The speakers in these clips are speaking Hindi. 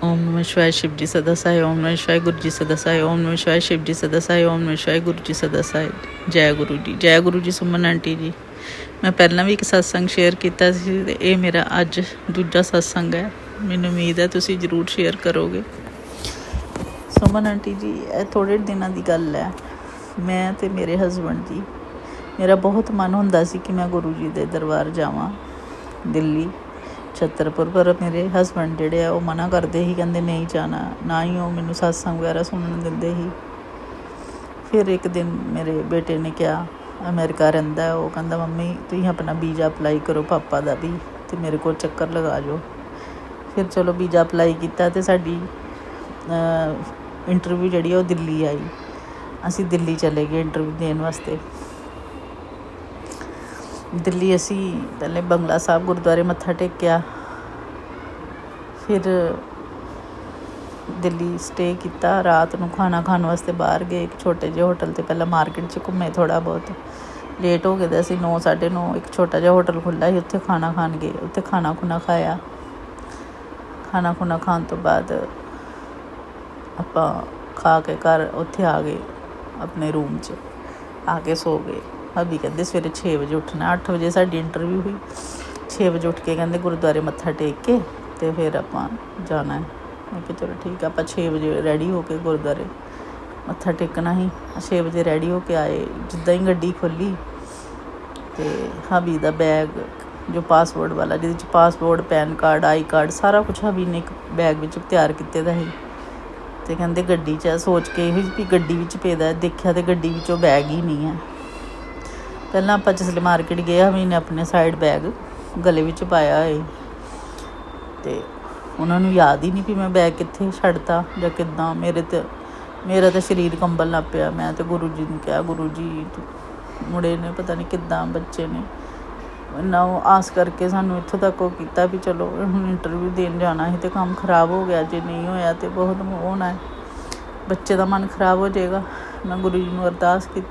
ओम नमः शिवाय शिव जी सदा सहाय। ओम नमः शिवाय गुरु जी सदा सहाय। ओम नमः शिवाय शिव जी सदा सहाय। ओम नमः शिवाय गुरु जी सदा सहाय। जय गुरु जी, जय गुरु जी। सुमन आंटी जी, मैं पहला भी एक सत्संग शेयर किया सी ते ये मेरा अज दूजा सत्संग है। मैनूं उम्मीद है तुसीं जरूर शेयर करोगे। सुमन आंटी जी, ये थोड़े दिनों की गल है। मैं ते मेरे हसबैंड जी, मेरा बहुत मन हुंदा सी कि मैं गुरु जी दे दरबार जावां दिल्ली छतरपुर, पर मेरे हसबैंड जिहड़े आ मना करते ही, कहंदे नहीं जाना, ना ही वो मैनूं सत्संग वगैरह सुनन दिंदे ही। फिर एक दिन मेरे बेटे ने कहा, अमेरिका रहिंदा है, वो कहंदा मम्मी तुसीं अपना वीज़ा अपलाई करो पापा दा भी, ते मेरे कोल चक्कर लगा जाओ। फिर चलो वीज़ा अपलाई किया ते साडी इंटरव्यू जिहड़ी वो दिल्ली आई। असीं दिल्ली चले गए इंटरव्यू देण वास्ते। दिल्ली असी पहले बंगला साहब गुरुद्वारे मत्था टेकिया, फिर दिल्ली स्टे किया। रात को खाना खाने वास्ते बाहर गए एक छोटे जे होटल ते, पहले मार्केट च घूमे, थोड़ा बहुत लेट हो गए थे 9 साढ़े 9। एक छोटा जिहा होटल खुला ही, उत्थे खाना खान गए, उत्थे खाना खुना खाया। खाना खुना खाने तो बाद आपां खा के घर उत्थे आ गए अपने रूम च, आके सो गए। हबी कहते सवेरे 6 बजे उठना। 8 बजे साडी इंटरव्यू हुई। 6 बजे उठ के कहते गुरुद्वारे मत्था टेक के तो फिर आपां जाना है। मैं कहा चलो ठीक है। आप 6 बजे रेडी हो के गुरुद्वारे मत्था टेकना ही। 6 बजे रेडी हो के आए। जिद्दां ही गड्डी खोली तो हबी दा बैग जो पासपोर्ट वाला, जिहदे passport PAN card I card सारा कुछ हबी ने एक बैग विच तैयार किते दा ही। तो कहते गड्डी च सोच के भी गड्डी विच पेदा, देखा तो गड्डी विच वो बैग ही नहीं है। पहला आप जिसले मार्केट गए, हमी ने अपने साइड बैग गले में पाया है, तो उन्होंने याद ही नहीं भी मैं बैग कित्थे छड्डता जां किद्दां। मेरा तो शरीर कंबन लग पिया। मैं तो गुरु जी ने कहा, गुरु जी मुड़े ने पता नहीं किद्दां बच्चे ने इन्ना आस करके सानू इत्थों तक वो किया भी चलो हुण इंटरव्यू देन जाना ही, तो काम खराब हो गया। जे नहीं होया तो बहुत होना है, बच्चे का मन खराब हो जाएगा। मैं गुरु जी नूं अरदास की।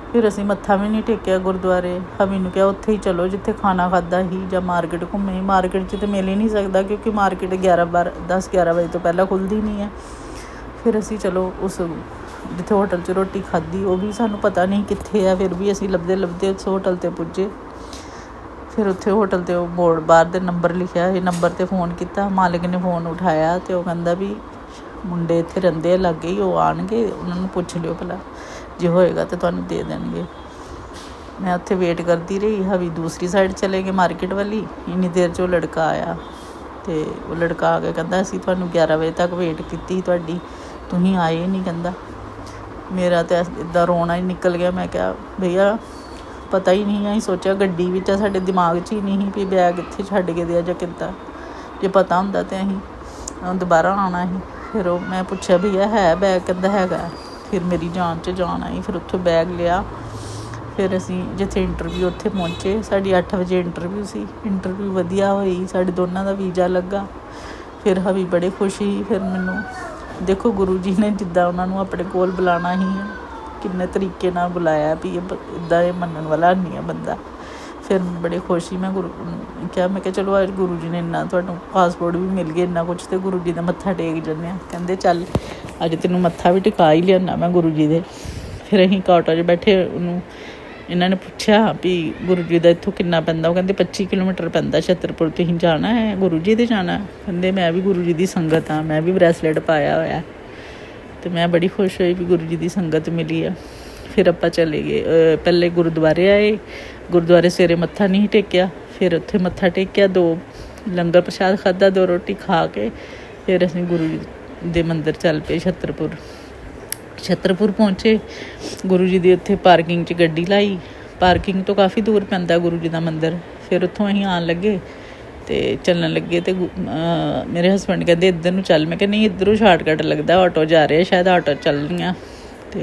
फिर असीं मत्था भी नहीं टेकिया गुरुद्वारे। हमी नूं कहा उत्थे ही चलो जिथे खाना खादा ही, जां मार्केट घूमे। मार्केट च तो मिल ही नहीं सकता क्योंकि मार्केट 10-11 बजे तो पहला खुलती नहीं है। फिर असीं चलो उस जिथे होटल च रोटी खाधी, वो भी सानूं पता नहीं कित्थे है। फिर भी असीं लभदे लभदे उस होटल ते पुज्जे। फिर उत्थे होटल ते बोर्ड बाहर दे नंबर लिखिया है, नंबर ते फ़ोन किया। मालिक ने फ़ोन उठाया तो वह कहंदा भी मुंडे इत्थे रहिंदे आ लागे ही, वो आउणगे, उन्हां नूं पुछ लिओ भला जो होएगा तो तुहानूं दे देणगे। मैं उत्थे वेट करती रही। हवी दूसरी साइड चले गए मार्केट वाली। इन्नी देर च वो लड़का आया, तो वो लड़का आ के कहंदा असीं तुहानूं 11 बजे तक वेट की तुहाडी, तुसीं आए ही नहीं। कहंदा मेरा तो इदां रोना ही निकल गया। मैं कहा भैया पता ही नहीं, असीं सोचा गड्डी विच साडे दिमाग च ही नहीं भी बैग इत्थे छड्ड के दिया जां किद्दां। जे पता हुंदा तो असीं दोबारा आना ही। फिर मैं पुछया भैया है बैग? कहंदा हैगा। फिर मेरी जान च जान आई। फिर उत्थों बैग लिया। फिर असीं जिथे इंटरव्यू उत्थे पहुँचे। साडी 8 बजे इंटरव्यू सी। इंटरव्यू वधिया होई, साडे दोनों का वीज़ा लगा। फिर हवी बड़े खुश ही। फिर मैनूं देखो गुरु जी ने जिद्दां उन्होंने अपने कोल बुलाना ही, किन्ने तरीके नाल बुलाया भी इदां मनण वाला नहीं है बंदा। फिर बड़े खुश ही। मैं गुरु क्या मैं चलो अज गुरु जी ने इन्ना तुहानूं पासपोर्ट भी मिल गया, इन्ना कुछ, तो गुरु जी का मत्था टेक जन्ने आ। कहंदे चल अज तैनूं मत्था भी टिका ही लियाना मैं गुरु जी दे। फिर असीं ऑटो 'च बैठे। उन्होंने इन्होंने पुछया भी गुरु जी का इत्थों किन्ना पैंदा? वो कहंदे 25 किलोमीटर पैंदा छतरपुर। तुसीं जाना है गुरु जी दे जाना? कहंदे मैं भी गुरु जी की संगत हाँ, मैं भी ब्रैसलेट पाया होया। तो मैं बड़ी खुश हुई भी गुरु जी की संगत मिली है। फिर आपां चले गए। पहले गुरुद्वारे आए। गुरुद्वारे सवेरे मत्था नहीं टेकिया। फिर उत्थे मत्था टेकिया, 2 लंगर प्रशाद खादा, 2 रोटी खा के फिर असीं गुरु जी दे मंदिर चल पे। छतरपुर पहुँचे। गुरु जी की उत्थे पार्किंग च गड्डी लाई। पार्किंग तो काफ़ी दूर पैंदा गुरु जी का मंदिर। फिर उत्थों असीं आन लगे तो चलन लगे तो मेरे हसबैंड कहते इधर नूं चल। मैं कहा नहीं इधरों शार्टकट लगता, ऑटो जा रहे शायद, ऑटो चलनियाँ। तो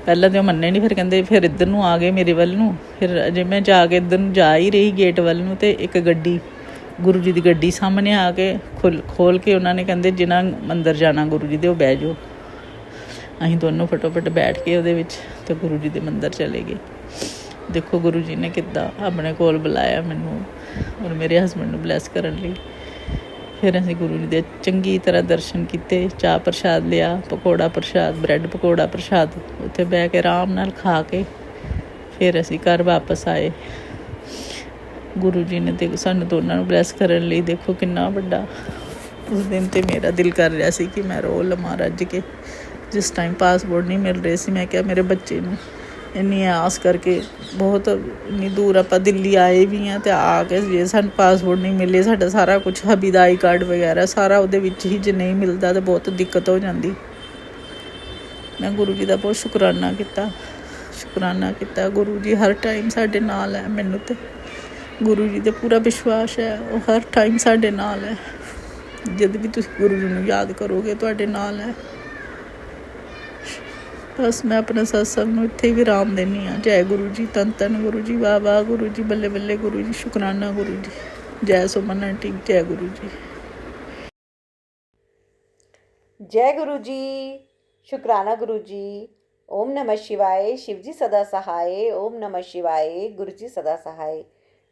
पहले तो मन्ने नहीं। फिर कहते फिर इधर नूं आ गए मेरे वल नूं। फिर अजे मैं जाके इधर नूं जा ही रही गेट वल नूं, तो एक गड्डी गुरु जी की गड्डी सामने आके खोल के उन्होंने कहते जिन्हां मंदिर जाना गुरु जी दे वो बह जाओ। असीं दोनों फटोफट बैठ के ਉਹਦੇ ਵਿੱਚ ਤੇ गुरु जी के मंदिर चले गए। देखो गुरु जी ने किद्दां अपने कोल बुलाया मैनू और मेरे हसबैंड नूं ब्लैस करन लई। फिर असीं गुरु जी दे चंगी तरह दर्शन कीते, चाह प्रशाद लिया, पकौड़ा प्रशाद, ब्रैड पकौड़ा प्रशाद उत्थे बह के आराम नाल खा के फिर असीं घर वापस आए। गुरु जी ने ते सानूं दोनां नूं ब्लैस करन लई देखो किन्ना वड्डा। उस दिन ते मेरा दिल कर रहा सी कि मैं रो लवां रज के। जिस टाइम पासपोर्ट नहीं मिल रहे सी, मैं क्या मेरे बच्चे नूं इन्नी आस करके बहुत इन्नी दूर आपां दिल्ली आए भी हैं ते आ के जे सानूं पासपोर्ट नहीं मिले, साडा सारा कुछ हबी दा आई कार्ड वगैरा सारा ਉਹਦੇ ਵਿੱਚ ही जे नहीं मिलता तो बहुत दिक्कत हो जाती। मैं गुरु जी का बहुत शुकराना किया। गुरु जी हर टाइम साडे नाल है। मैनूं ते गुरु जी ते पूरा विश्वास है, वो हर टाइम साडे नाल है। जद भी तुसीं गुरु जी नूं याद करोगे तुहाडे नाल है। बस मैं अपने सत्संग में इत्थे विराम देनी हाँ। जय गुरु जी, धन धन गुरु जी, वाह वाह गुरु जी, बल्ले बल्ले गुरु जी, शुकराना गुरु जी। जय सुमन आंटी, जय गुरु जी। जय गुरु जी, शुक्राना गुरु जी। ओम नमः शिवाय, शिव जी सदा सहाय। ओम नमः शिवाय, गुरु जी सदा सहाय।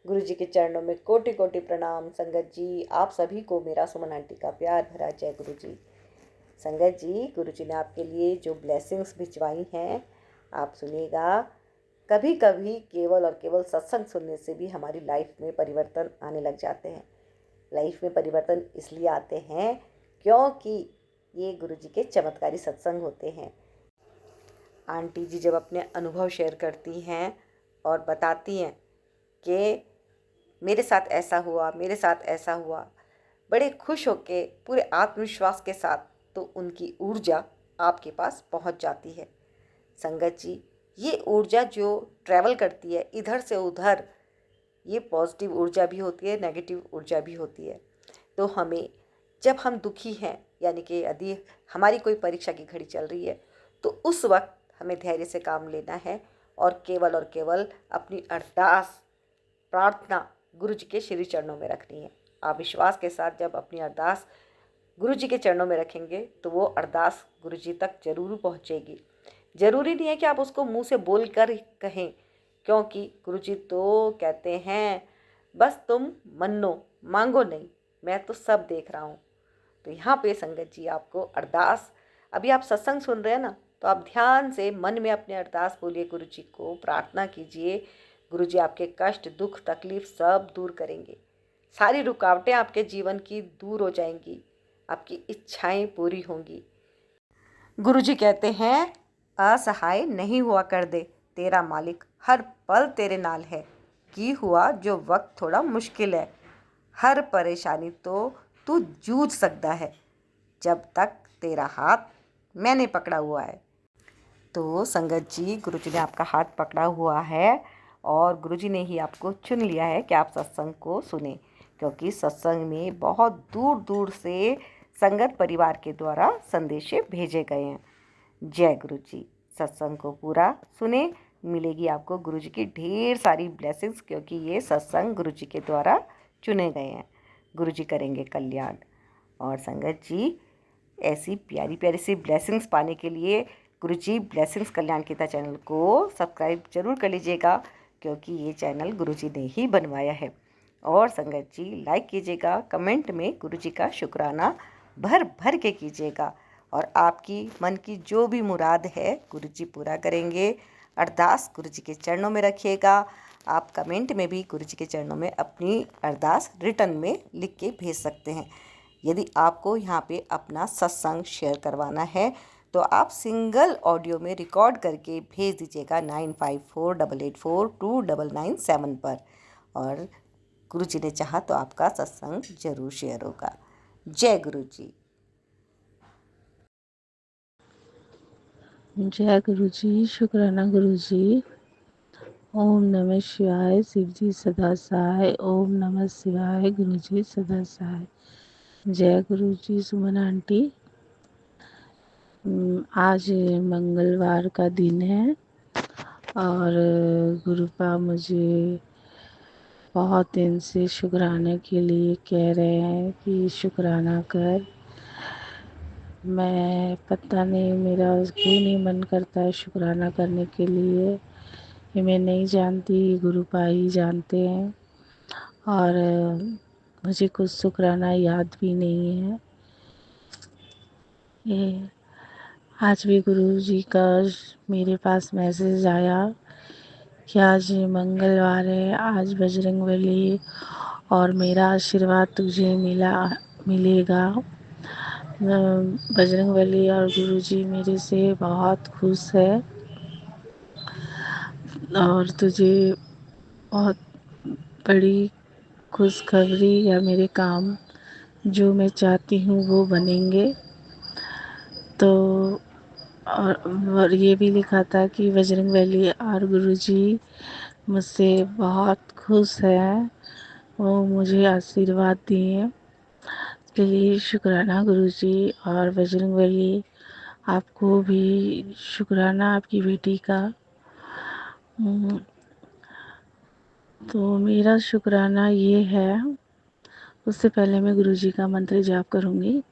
गुरु जी के चरणों में कोटि कोटि प्रणाम। संगत जी, आप सभी को मेरा सुमन आंटी का प्यार भरा जय गुरु जी। संगत जी, गुरु जी ने आपके लिए जो ब्लेसिंग्स भिजवाई हैं आप सुनिएगा। कभी कभी केवल और केवल सत्संग सुनने से भी हमारी लाइफ में परिवर्तन आने लग जाते हैं। लाइफ में परिवर्तन इसलिए आते हैं क्योंकि ये गुरु जी के चमत्कारी सत्संग होते हैं। आंटी जी जब अपने अनुभव शेयर करती हैं और बताती हैं कि मेरे साथ ऐसा हुआ, मेरे साथ ऐसा हुआ, बड़े खुश होके पूरे आत्मविश्वास के साथ, तो उनकी ऊर्जा आपके पास पहुंच जाती है। संगत जी, ये ऊर्जा जो ट्रैवल करती है इधर से उधर, ये पॉजिटिव ऊर्जा भी होती है, नेगेटिव ऊर्जा भी होती है। तो हमें जब हम दुखी हैं, यानी कि यदि हमारी कोई परीक्षा की घड़ी चल रही है, तो उस वक्त हमें धैर्य से काम लेना है और केवल अपनी अरदास प्रार्थना गुरु जी के श्री चरणों में रखनी है। आप विश्वास के साथ जब अपनी अरदास गुरु जी के चरणों में रखेंगे तो वो अरदास गुरु जी तक जरूर पहुँचेगी। ज़रूरी नहीं है कि आप उसको मुंह से बोल कर कहें, क्योंकि गुरु जी तो कहते हैं बस तुम मन्नो, मांगो नहीं, मैं तो सब देख रहा हूँ। तो यहाँ पे संगत जी आपको अरदास, अभी आप सत्संग सुन रहे हैं ना, तो आप ध्यान से मन में अपने अरदास बोलिए, गुरु जी को प्रार्थना कीजिए। गुरु जी आपके कष्ट, दुख, तकलीफ सब दूर करेंगे। सारी रुकावटें आपके जीवन की दूर हो जाएंगी, आपकी इच्छाएं पूरी होंगी। गुरु जी कहते हैं असहाय नहीं हुआ कर दे, तेरा मालिक हर पल तेरे नाल है। की हुआ जो वक्त थोड़ा मुश्किल है, हर परेशानी तो तू जूझ सकता है, जब तक तेरा हाथ मैंने पकड़ा हुआ है। तो संगत जी, गुरु जी ने आपका हाथ पकड़ा हुआ है और गुरु जी ने ही आपको चुन लिया है कि आप सत्संग को सुने, क्योंकि सत्संग में बहुत दूर दूर से संगत परिवार के द्वारा संदेशे भेजे गए हैं। जय गुरु जी। सत्संग को पूरा सुने, मिलेगी आपको गुरु जी की ढेर सारी ब्लेसिंग्स, क्योंकि ये सत्संग गुरु जी के द्वारा चुने गए हैं। गुरु जी करेंगे कल्याण। और संगत जी, ऐसी प्यारी प्यारी सी ब्लेसिंग्स पाने के लिए गुरु जी ब्लेसिंग्स कल्याण गीता चैनल को सब्सक्राइब जरूर कर लीजिएगा, क्योंकि ये चैनल गुरु जी ने ही बनवाया है। और संगत जी, लाइक कीजिएगा, कमेंट में गुरु जी का शुक्राना भर भर के कीजिएगा, और आपकी मन की जो भी मुराद है गुरु जी पूरा करेंगे। अरदास गुरु जी के चरणों में रखिएगा। आप कमेंट में भी गुरु जी के चरणों में अपनी अरदास रिटर्न में लिख के भेज सकते हैं। यदि आपको यहाँ पे अपना सत्संग शेयर करवाना है तो आप सिंगल ऑडियो में रिकॉर्ड करके भेज दीजिएगा 9548842997 पर, और गुरु जी ने चाहा तो आपका सत्संग जरूर शेयर होगा। जय गुरु जी। जय गुरु जी, शुक्राना गुरु जी। ओम नमः शिवाय, शिव जी सदा सहाय। ओम नमः शिवाय, गुरु जी सदा सहाय। जय गुरु जी। सुमन आंटी, आज मंगलवार का दिन है और गुरुपा मुझे बहुत दिन से शुक्राने के लिए कह रहे हैं कि शुक्राना कर। मैं पता नहीं मेरा क्यों नहीं मन करता है शुक्राना करने के लिए, ये मैं नहीं जानती, गुरुपा ही जानते हैं। और मुझे कुछ शुक्राना याद भी नहीं है। ये आज भी गुरु जी का मेरे पास मैसेज आया कि आज मंगलवार है, आज बजरंगबली और मेरा आशीर्वाद तुझे मिलेगा। बजरंगबली और गुरु जी मेरे से बहुत खुश है और तुझे बहुत बड़ी खुशखबरी या मेरे काम जो मैं चाहती हूँ वो बनेंगे। तो और ये भी लिखा था कि बजरंगबली और गुरुजी मुझसे बहुत खुश हैं, वो मुझे आशीर्वाद दिए। इसके लिए शुक्राना गुरुजी और बजरंगबली, आपको भी शुक्राना आपकी बेटी का। तो मेरा शुक्राना ये है, उससे पहले मैं गुरुजी का मंत्र जाप करूँगी।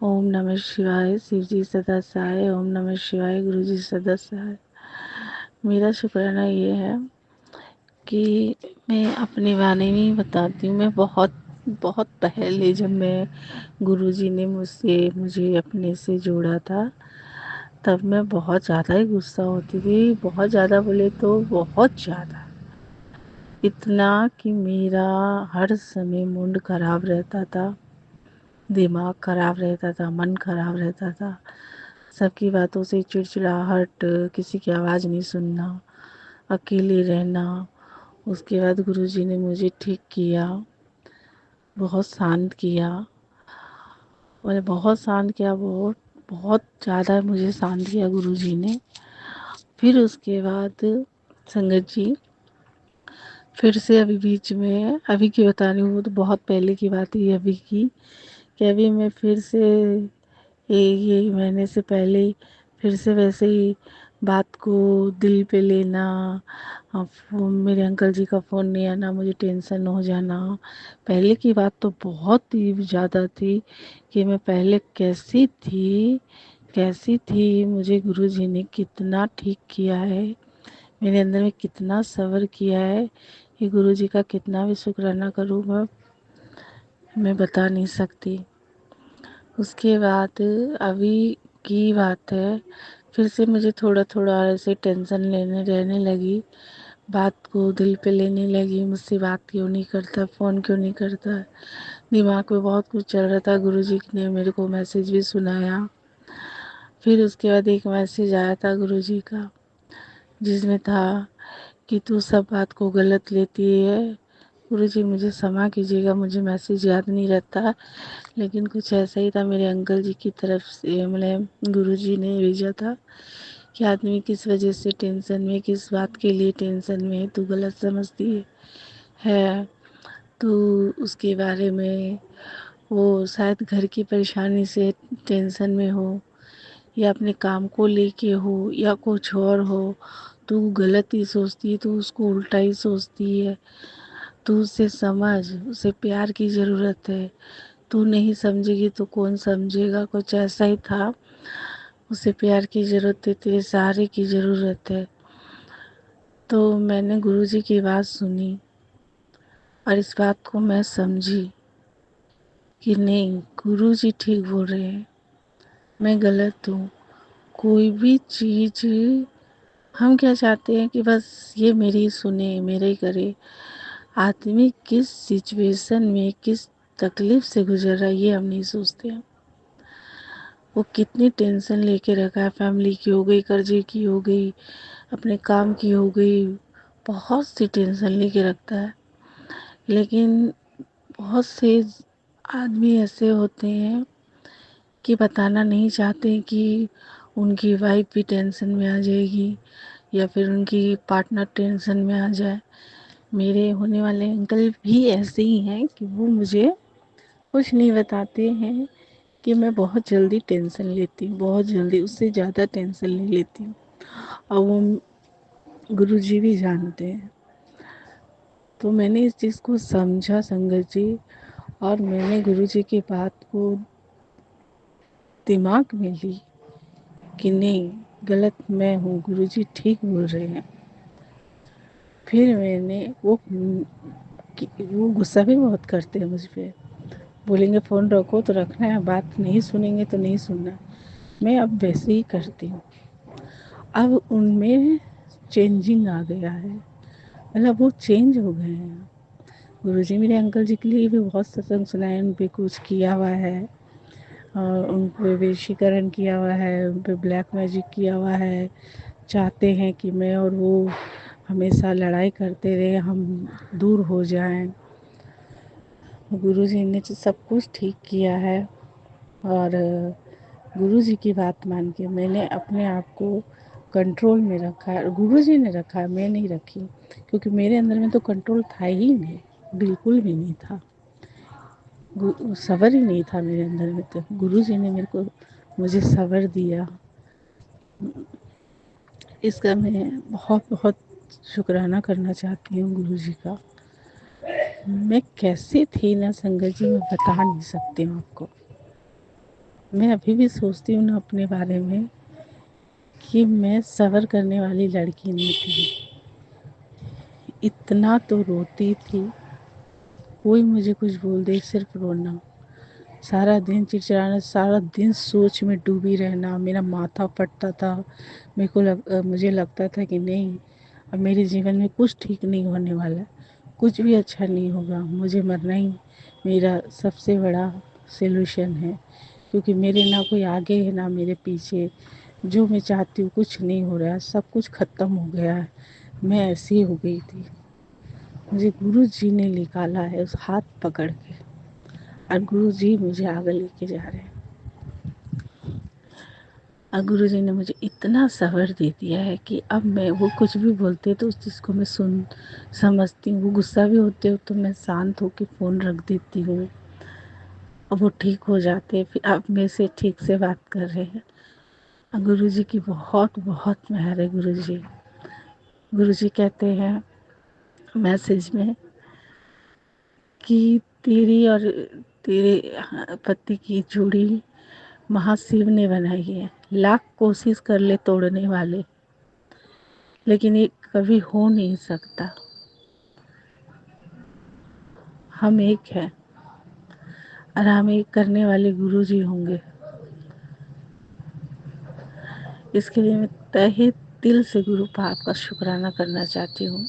ओम नमः शिवाय, शिव जी सदा सहाय। ओम नमः शिवाय, गुरु जी सदा सहाय। मेरा शुक्राना ये है कि मैं अपने बारे में बताती हूँ। मैं बहुत बहुत पहले, जब मैं गुरुजी ने मुझे अपने से जोड़ा था, तब मैं बहुत ज़्यादा ही गुस्सा होती थी। बहुत ज़्यादा बोले तो बहुत ज़्यादा, इतना कि मेरा हर समय मूड खराब रहता था, दिमाग खराब रहता था, मन खराब रहता था। सबकी बातों से चिड़चिड़ाहट, किसी की आवाज़ नहीं सुनना, अकेले रहना। उसके बाद गुरुजी ने मुझे ठीक किया, बहुत शांत किया। और बहुत शांत किया, बहुत बहुत ज़्यादा मुझे शांत किया गुरुजी ने। फिर उसके बाद संगत जी, फिर से अभी बीच में, अभी की बता रही हूँ, वो तो बहुत पहले की बात है अभी की, कि अभी मैं फिर से ये महीने से पहले ही फिर से वैसे ही बात को दिल पे लेना, मेरे अंकल जी का फ़ोन नहीं आना, मुझे टेंशन हो जाना। पहले की बात तो बहुत ही ज़्यादा थी कि मैं पहले कैसी थी। मुझे गुरुजी ने कितना ठीक किया है, मेरे अंदर में कितना सब्र किया है, कि गुरुजी का कितना भी शुक्राना करूँ मैं बता नहीं सकती। उसके बाद अभी की बात है, फिर से मुझे थोड़ा थोड़ा ऐसे टेंशन लेने रहने लगी, बात को दिल पे लेने लगी। मुझसे बात क्यों नहीं करता, फ़ोन क्यों नहीं करता, दिमाग में बहुत कुछ चल रहा था। गुरुजी ने मेरे को मैसेज भी सुनाया। फिर उसके बाद एक मैसेज आया था गुरुजी का, जिसमें था कि तू सब बात को गलत लेती है। गुरुजी मुझे क्षमा कीजिएगा, मुझे मैसेज याद नहीं रहता, लेकिन कुछ ऐसा ही था। मेरे अंकल जी की तरफ से मतलब गुरुजी ने भेजा था कि आदमी किस वजह से टेंशन में, किस बात के लिए टेंशन में है, तू गलत समझती है। तो उसके बारे में, वो शायद घर की परेशानी से टेंशन में हो, या अपने काम को लेके हो, या कुछ और हो। तू गलत ही सोचती है, तू उसको उल्टा ही सोचती है। तू उसे समझ, उसे प्यार की ज़रूरत है। तू नहीं समझेगी तो कौन समझेगा, कुछ ऐसा ही था। उसे प्यार की ज़रूरत है, तेरे सहारे की ज़रूरत है। तो मैंने गुरुजी की बात सुनी और इस बात को मैं समझी कि नहीं, गुरुजी ठीक बोल रहे हैं, मैं गलत हूँ। कोई भी चीज़, हम क्या चाहते हैं कि बस ये मेरी सुने, मेरे ही करे। आदमी किस सिचुएशन में, किस तकलीफ से गुजर रहा है, ये हम नहीं सोचते हैं। वो कितनी टेंशन लेके रखा है, फैमिली की हो गई, कर्जे की हो गई, अपने काम की हो गई, बहुत सी टेंशन लेके रखता है। लेकिन बहुत से आदमी ऐसे होते हैं कि बताना नहीं चाहते कि उनकी वाइफ भी टेंशन में आ जाएगी, या फिर उनकी पार्टनर टेंशन में आ जाए। मेरे होने वाले अंकल भी ऐसे ही हैं कि वो मुझे कुछ नहीं बताते हैं कि मैं बहुत जल्दी टेंशन लेती हूँ, बहुत जल्दी, उससे ज़्यादा टेंशन ले लेती हूँ। और वो गुरुजी भी जानते हैं। तो मैंने इस चीज़ को समझा संगत जी, और मैंने गुरुजी की बात को दिमाग में ली कि नहीं, गलत मैं हूँ, गुरुजी ठीक बोल रहे हैं। फिर मैंने वो कि वो गुस्सा भी बहुत करते हैं मुझ पे। बोलेंगे फ़ोन रखो तो रखना है, बात नहीं सुनेंगे तो नहीं सुनना। मैं अब वैसे ही करती हूँ। अब उनमें चेंजिंग आ गया है, मतलब वो चेंज हो गए हैं। गुरुजी मेरे अंकल जी के लिए भी बहुत सत्संग सुनाए, उन पे कुछ किया हुआ है और उन पे वशीकरण किया हुआ है, उन पे ब्लैक मैजिक किया हुआ है। चाहते हैं कि मैं और वो हमेशा लड़ाई करते रहे, हम दूर हो जाएं। गुरुजी ने तो सब कुछ ठीक किया है और गुरुजी की बात मान के मैंने अपने आप को कंट्रोल में रखा है। गुरुजी ने रखा है, मैं नहीं रखी, क्योंकि मेरे अंदर में तो कंट्रोल था ही नहीं, बिल्कुल भी नहीं था। सब्र ही नहीं था मेरे अंदर में, तो गुरुजी ने मेरे को मुझे सब्र दिया। इसका मैं बहुत बहुत शुक्राना करना चाहती हूँ गुरुजी का। मैं कैसे थी ना संगत जी, मैं बता नहीं सकती हूँ आपको। मैं अभी भी सोचती हूँ ना अपने बारे में कि मैं सब्र करने वाली लड़की नहीं थी। इतना तो रोती थी, कोई मुझे कुछ बोल दे सिर्फ रोना, सारा दिन चिड़चिड़ाना, सारा दिन सोच में डूबी रहना। मेरा माथा फटता था। मुझे लगता था कि नहीं, अब मेरे जीवन में कुछ ठीक नहीं होने वाला, कुछ भी अच्छा नहीं होगा, मुझे मरना ही मेरा सबसे बड़ा सलूशन है। क्योंकि मेरे ना कोई आगे है ना मेरे पीछे, जो मैं चाहती हूँ कुछ नहीं हो रहा है, सब कुछ ख़त्म हो गया है। मैं ऐसी हो गई थी। मुझे गुरु जी ने निकाला है उस हाथ पकड़ के, और गुरु जी मुझे आगे लेके जा रहे हैं। और गुरु जी ने मुझे इतना सब्र दे दिया है कि अब मैं, वो कुछ भी बोलते तो उस चीज़ को मैं समझती हूँ। वो गुस्सा भी होते हो तो मैं शांत होकर फ़ोन रख देती हूँ और वो ठीक हो जाते, फिर अब मेरे से ठीक से बात कर रहे हैं। और गुरु जी की बहुत बहुत मेहर है। गुरु जी कहते हैं मैसेज में कि तेरी और तेरे पति की जोड़ी महाशिव ने बनाई है। लाख कोशिश कर ले तोड़ने वाले, लेकिन ये कभी हो नहीं सकता। हम एक हैं और हम एक करने वाले गुरु जी होंगे। इसके लिए मैं तहे दिल से गुरु पाप का शुक्राना करना चाहती हूँ।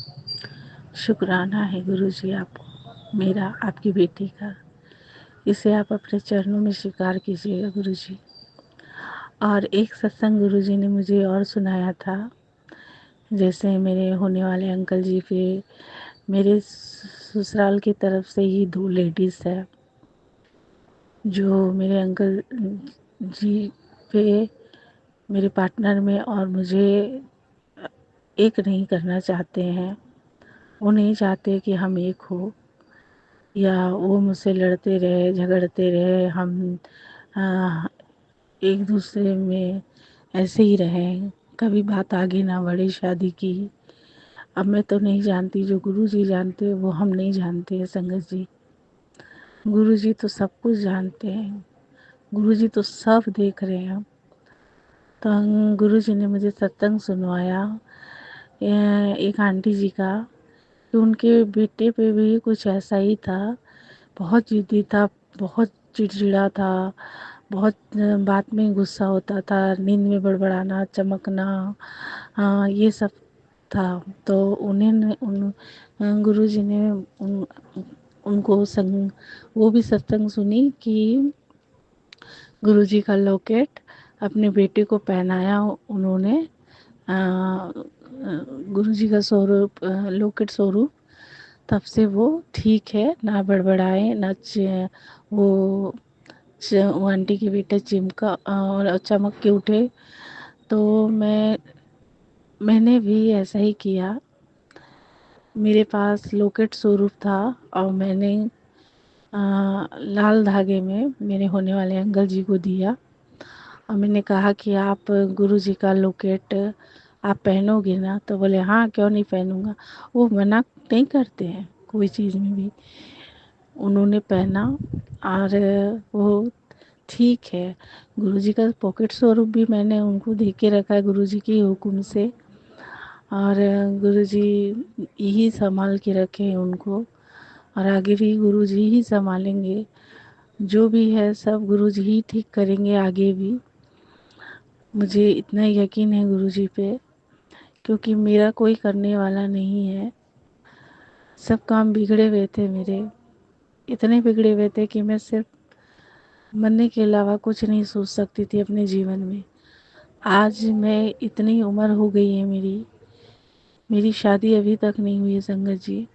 शुक्राना है गुरु जी आपको, मेरा, आपकी बेटी का। इसे आप अपने चरणों में स्वीकार कीजिएगा गुरु जी। और एक सत्संग गुरु जी ने मुझे और सुनाया था, जैसे मेरे होने वाले अंकल जी पे, मेरे ससुराल की तरफ से ही दो लेडीज़ है जो मेरे अंकल जी पे, मेरे पार्टनर में और मुझे एक नहीं करना चाहते हैं। वो नहीं चाहते कि हम एक हो, या वो मुझसे लड़ते रहे, झगड़ते रहे, हम आ, एक दूसरे में ऐसे ही रहें, कभी बात आगे ना बढ़े शादी की। अब मैं तो नहीं जानती, जो गुरु जी जानते हैं वो हम नहीं जानते हैं संगत जी। गुरु जी तो सब कुछ जानते हैं, गुरु जी तो सब देख रहे हैं। तो गुरु जी ने मुझे सत्संग सुनवाया एक आंटी जी का, कि उनके बेटे पे भी कुछ ऐसा ही था। बहुत ज़िद्दी था, बहुत चिड़चिड़ा था, बहुत बात में गुस्सा होता था, नींद में बड़बड़ाना, चमकना, हाँ ये सब था। तो उन गुरुजी ने उनको वो भी सत्संग सुनी कि गुरुजी का लॉकेट अपने बेटे को पहनाया उन्होंने। गुरुजी का स्वरूप, लॉकेट स्वरूप, तब से वो ठीक है, ना बड़बड़ाए, ना वो वो आंटी के बेटे चिमका और चमक के उठे। तो मैंने भी ऐसा ही किया। मेरे पास लॉकेट स्वरूप था और मैंने लाल धागे में मेरे होने वाले अंकल जी को दिया और मैंने कहा कि आप गुरु जी का लॉकेट आप पहनोगे ना? तो बोले हाँ, क्यों नहीं पहनूंगा। वो मना नहीं करते हैं कोई चीज़ में भी। उन्होंने पहना और वो ठीक है। गुरुजी का पॉकेट स्वरूप भी मैंने उनको दे के रखा है गुरुजी के हुक्म से, और गुरुजी यही संभाल के रखे हैं उनको। और आगे भी गुरुजी ही संभालेंगे। जो भी है सब गुरुजी ही ठीक करेंगे आगे भी। मुझे इतना यकीन है गुरुजी पे, क्योंकि मेरा कोई करने वाला नहीं है। सब काम बिगड़े हुए थे मेरे, इतने बिगड़े हुए थे कि मैं सिर्फ मरने के अलावा कुछ नहीं सोच सकती थी अपने जीवन में। आज मैं इतनी उम्र हो गई है मेरी, मेरी शादी अभी तक नहीं हुई है संगत जी।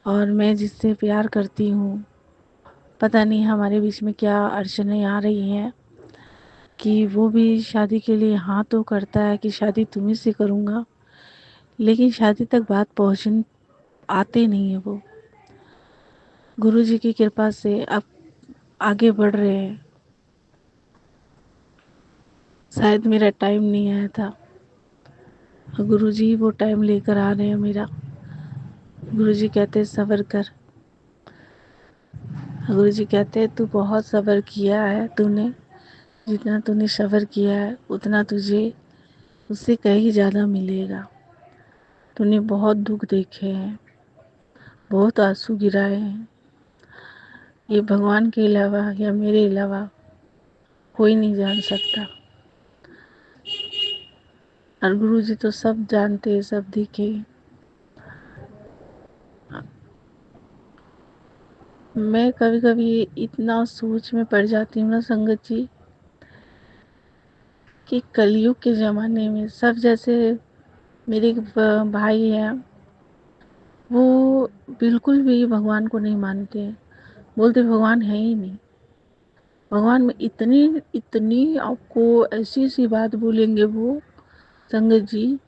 और मैं जिससे प्यार करती हूँ, पता नहीं हमारे बीच में क्या अड़चनें आ रही हैं कि वो भी शादी के लिए हाँ तो करता है कि शादी तुम्ही से करूँगा, लेकिन शादी तक बात पहुँच आते नहीं है वो। गुरु जी की कृपा से अब आगे बढ़ रहे हैं। शायद मेरा टाइम नहीं आया था, गुरु जी वो टाइम लेकर आ रहे हैं मेरा। गुरु जी कहते हैं सब्र कर। गुरु जी कहते हैं तू बहुत सब्र किया है, तूने जितना तूने सब्र किया है उतना तुझे उससे कहीं ज़्यादा मिलेगा। तूने बहुत दुख देखे हैं, बहुत आंसू गिराए हैं। ये भगवान के अलावा या मेरे अलावा कोई नहीं जान सकता। और गुरु जी तो सब जानते हैं, सब देखे। मैं कभी कभी इतना सोच में पड़ जाती हूँ ना संगत जी, कि कलयुग के ज़माने में सब, जैसे मेरे एक भाई हैं, वो बिल्कुल भी भगवान को नहीं मानते हैं। बोलते भगवान है ही नहीं। भगवान में इतनी इतनी आपको ऐसी ऐसी बात बोलेंगे वो संगत जी,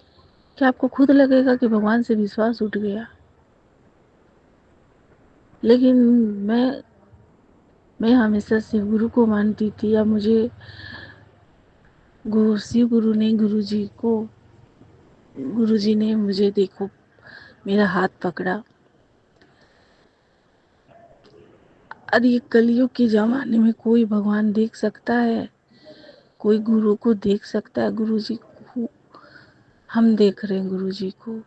कि आपको खुद लगेगा कि भगवान से विश्वास उठ गया। लेकिन मैं हमेशा शिव गुरु को मानती थी। अब मुझे शिव गुरु ने गुरु जी ने मुझे देखो मेरा हाथ पकड़ा। अरे ये कलयुग के जमाने में कोई भगवान देख सकता है, कोई गुरु को देख सकता है? गुरु जी को हम देख रहे हैं। गुरु जी को,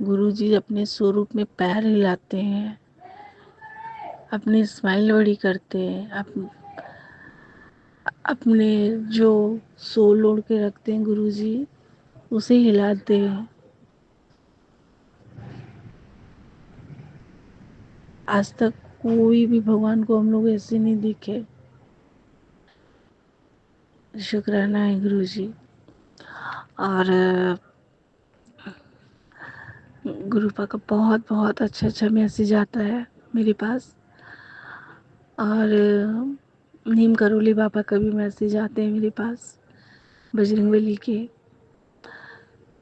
गुरु जी अपने स्वरूप में पैर हिलाते हैं, अपनी स्माइल बड़ी करते हैं, अपने जो सोल ओढ़ के रखते हैं गुरु जी, उसे हिलाते हैं। आज तक कोई भी भगवान को हम लोग ऐसे नहीं दिखे। शुक्राना है गुरु जी। और गुरु पा का बहुत बहुत अच्छा अच्छा मैसेज आता है मेरे पास। और नीम करोली बाबा का भी मैसेज आते हैं मेरे पास, बजरंगबली के।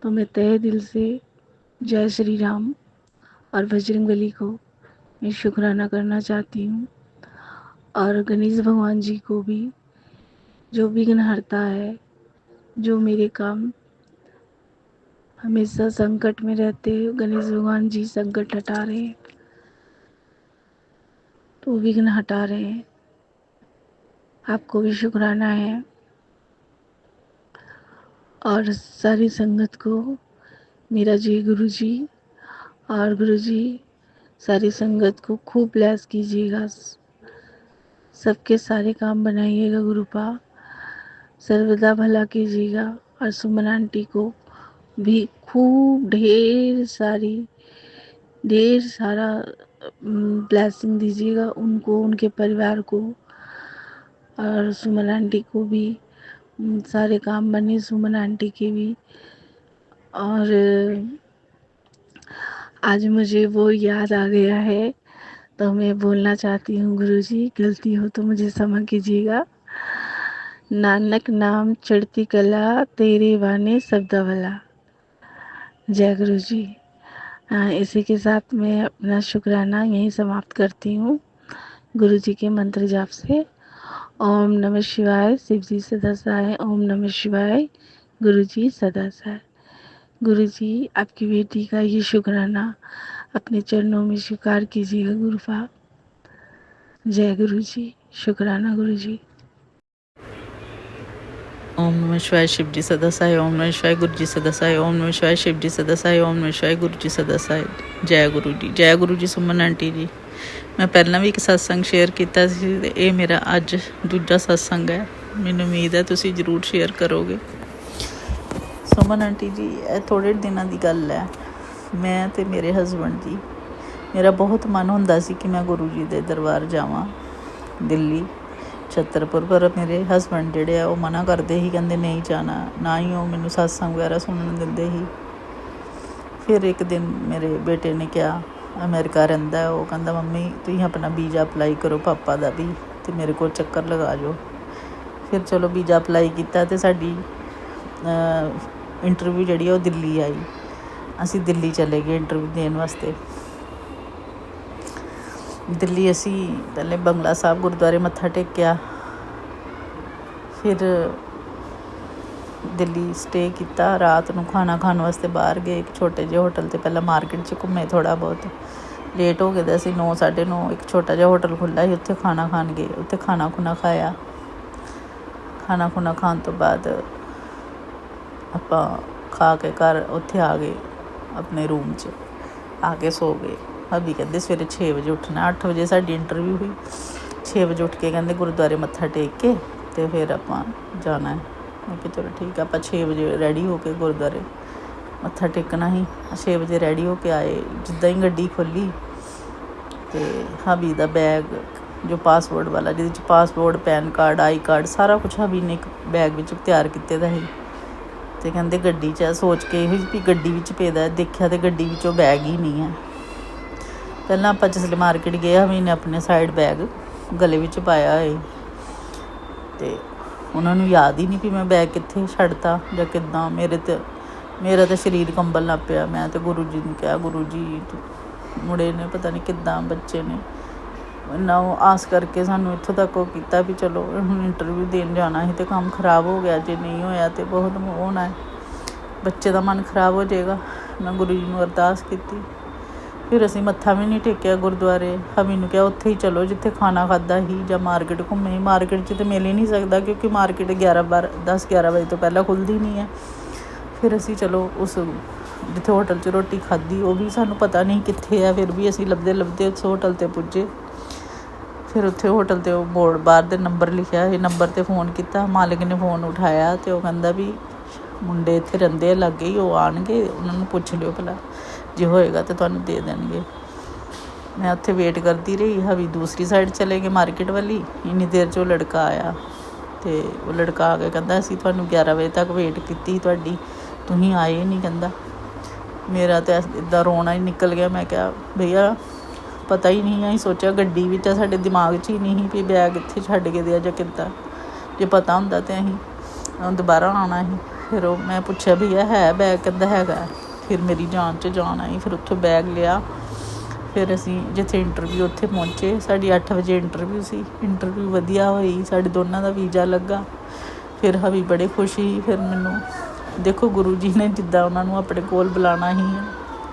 तो मैं तहे दिल से जय श्री राम और बजरंगबली को मैं शुक्राना करना चाहती हूँ। और गणेश भगवान जी को भी, जो विघ्न हरता है, जो मेरे काम हमेशा संकट में रहते हैं, गणेश भगवान जी संकट हटा रहे हैं, तो विघ्न हटा रहे हैं। आपको भी शुक्राना है। और सारी संगत को मेरा जय गुरु जी। और गुरु जी सारी संगत को खूब ब्लेस कीजिएगा, सबके सारे काम बनाइएगा गुरुपा, सर्वदा भला कीजिएगा। और सुमन आंटी को भी खूब ढेर सारा ब्लेसिंग दीजिएगा, उनको, उनके परिवार को। और सुमन आंटी को भी सारे काम बने, सुमन आंटी के भी। और आज मुझे वो याद आ गया है, तो मैं बोलना चाहती हूँ गुरुजी, गलती हो तो मुझे क्षमा कीजिएगा। नानक नाम चढ़ती कला, तेरे वाने सबदा भला। जय गुरु जी। इसी के साथ मैं अपना शुक्राना यहीं समाप्त करती हूँ गुरु जी के मंत्र जाप से। ओम नमः शिवाय, शिव जी सदा सहाय। ओम नमः शिवाय, गुरु जी सदा सहाय। गुरु जी आपकी बेटी का ये शुक्राना अपने चरणों में स्वीकार कीजिएगा गुरुपा। जय गुरु जी। शुक्राना गुरु जी। ओम नमः शिवाय शिव जी सदा सहाय। ओम नमः शिवाय गुरु जी सदा सहाय। ओम नमः शिवाय शिव जी सदा सहाय। ओम नमः शिवाय गुरु जी सदा सहाय। जय गुरु जी, जय गुरु जी। सुमन आंटी जी, मैं पहला भी एक सत्संग शेयर किया सी ते ये मेरा अज दूजा सत्संग है। मैनूं उम्मीद है तुसीं जरूर शेयर करोगे। सुमन आंटी जी, ये थोड़े दिनों की गल है। मैं ते मेरे हसबैंड जी, मेरा बहुत मन हुंदा सी कि मैं गुरु जी दे दरबार जावां दिल्ली छतरपुर, पर मेरे हसबैंड जिहड़े आ वो मना करते ही, कहंदे नहीं जाना, ना ही वो मैनूं सत्संग वगैरह सुनन दिंदे ही। फिर एक दिन मेरे बेटे ने कहा, अमेरिका रहिंदा है, वो कहंदा मम्मी तुसीं अपना वीज़ा अप्लाई करो पापा दा भी ते मेरे कोल चक्कर लगा जाओ। फिर चलो वीज़ा अप्लाई किया तो साडी इंटरव्यू जिहड़ी वो दिल्ली आई। असी दिल्ली चले गए इंटरव्यू देने वास्ते। दिल्ली असी पहले बंगला साहब गुरुद्वारे मत्था टेकिया, फिर दिल्ली स्टे किया। रात नूं खाना खाण वास्ते बाहर गए एक छोटे जे होटल ते। पहला मार्केट च घूमे थोड़ा बहुत, लेट हो गए असी 9 साढ़े 9। एक छोटा जिहा होटल खुला ही, उत्थे खाना खान गए। उत्थे खाना खुना खाया। खाना खुना खाण तो बाद आपां खा के घर उत्थे आ गए अपने रूम च, आके सो गए। भाभी कहते सवेरे 6 बजे उठना। 8 बजे साडी इंटरव्यू हुई। 6 बजे उठ के कहते गुरुद्वारे मत्था टेक के तो फिर आपां जाना है। मैं कहा चलो ठीक है। आपां 6 बजे रेडी हो के गुरुद्वारे मत्था टेकना ही। 6 बजे रेडी हो के आए। जिद्दां ही गड्डी खोली तो भाभी दा बैग जो पासपोर्ट वाला, जिहदे च passport, PAN card, I card सारा कुछ भाभी ने एक बैग विच तैयार किते दा ही। तो कहते गड्डी च सोच के भी गड्डी विच पेदा है, देखिया तो गड्डी विच वो बैग ही नहीं है। पहला आप जिसले मार्केट गए हमी ने अपने साइड बैग गले में पाया है तो उन्होंने याद ही नहीं कि मैं बैग कित्थे छड्डता जां किद्दां। मेरा तो शरीर कंबल लग पिया। मैं तो गुरु जी ने कहा, गुरु जी मुड़े ने पता नहीं किद्दां बच्चे ने इन्ना आस करके सानू इत्थों तक वो किया भी चलो हुण इंटरव्यू देन जाना ही तो काम खराब हो गया। जे नहीं होया तो बहुत होना है, बच्चे का मन खराब हो जाएगा। मैं गुरु जी नूं अरदास की। फिर असी मत्था भी नहीं टेकिया गुरुद्वारे। हमी नूं कहा उत्थे ही चलो जिथे खाना खादा ही, जां मार्केट घूमे ही। मार्केट च तो मिल ही नहीं सकता क्योंकि मार्केट 10-11 बजे तो पहला खुलती नहीं है। फिर असी चलो उस जिथे होटल च रोटी खाधी वो भी सानू पता नहीं कित्थे है। फिर भी असी लभदे लभदे उस होटल ते पुजे। फिर उत्थे होटल ते बोर्ड बाहर दे नंबर लिखिया है, नंबर ते फ़ोन किया। मालिक ने फ़ोन उठाया तो वह कहंदा भी मुंडे इत्थे रहिंदे लागे ही, वो आउणगे, उन्हां नूं पुछ लिओ भला जो होएगा तो तुहानूं दे देणगे। मैं उत्थे वेट करती रही। हवी दूसरी साइड चले गए मार्केट वाली। इन्नी देर च वो लड़का आया तो वो लड़का आ के कहंदा असीं तुहानूं 11 बजे तक वेट की तुहाडी, तुसीं आए ही नहीं। कहंदा मेरा तो इदां रोना ही निकल गया। मैं कहा भैया पता ही नहीं, असीं सोचा गड्डी विच साडे दिमाग च ही नहीं भी बैग इत्थे छड्ड के दिया जां किद्दां। जे पता हुंदा तो असीं दोबारा आना ही। फिर वो मैं पुछया भैया है बैग? कहंदा हैगा। फिर मेरी जान च जान आई। फिर उत्थों बैग लिया। फिर असी जिथे इंटरव्यू उत्थे पहुँचे। साड़ी 8 बजे इंटरव्यू सी। इंटरव्यू वधिया होई, साडे दोनों का वीज़ा लगा। फिर हवी बड़े खुश ही। फिर मैनू देखो गुरु जी ने जिद्दां उन्होंने अपने कोल बुलाना ही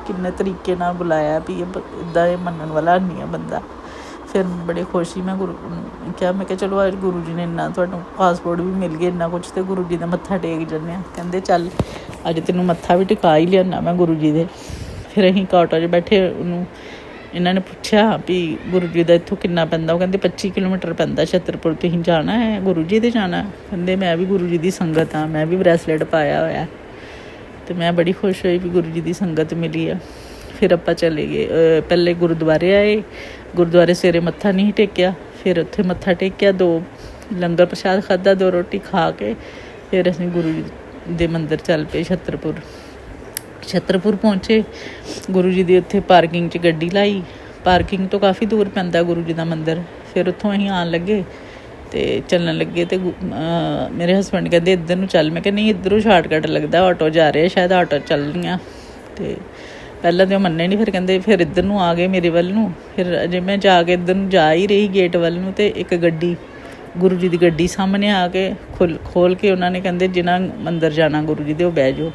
किन्ने तरीके नाल बुलाया भी इदां मनन वाला नहीं है बंदा। फिर बड़े खुश ही। मैं गुरु क्या मैं चलो अज गुरु जी ने इन्ना तुहानूं पासपोर्ट भी मिल गया, इन्ना कुछ तो गुरु जी का मत्था टेक जन्ने। कहंदे चल अज तेनों मत्था भी टिका ही लियाना मैं गुरु जी दे। फिर असीं ऑटो च बैठे। उन्होंने इन्होंने पुछया भी गुरु जी का इत्थों किन्ना पैंदा। वो कहंदे 25 किलोमीटर पैंदा छतरपुर। तुसीं जाना है गुरु जी दे जाना? कहंदे मैं भी गुरु जी की संगत हाँ, मैं भी ब्रैसलेट पाया होया। तो मैं बड़ी खुश हुई भी गुरु जी की संगत मिली है। फिर आपां चले गए। पहले गुरुद्वारे आए। गुरुद्वारे सवेरे मत्था नहीं टेकिया। फिर उत्थे मत्था टेकिया, 2 लंगर प्रसाद खादा, 2 रोटी खा के फिर असीं गुरु जी दे मंदिर चल पे। छतरपुर पहुँचे। गुरु जी की उत्थे पार्किंग च गड्डी लाई। पार्किंग तो काफ़ी दूर पैंदा गुरु जी का मंदिर। फिर उत्थों असीं आन लगे तो चलन लगे तो मेरे हसबैंड कहते इधर नूं चल। मैं कहा नहीं इधरों शार्टकट लगता, ऑटो जा रहे शायद ऑटो चलनियाँ। तो पहले तो मन्ने नहीं। फिर कहते फिर इधर नूं आ गए मेरे वल नूं। फिर अजे मैं जाके इधर नूं जा ही रही गेट वल नूं तो एक गड्डी गुरु जी की गड्डी सामने आके खोल के उन्होंने कहते जिन्हां मंदिर जाना गुरु जी दे वो बह जाओ।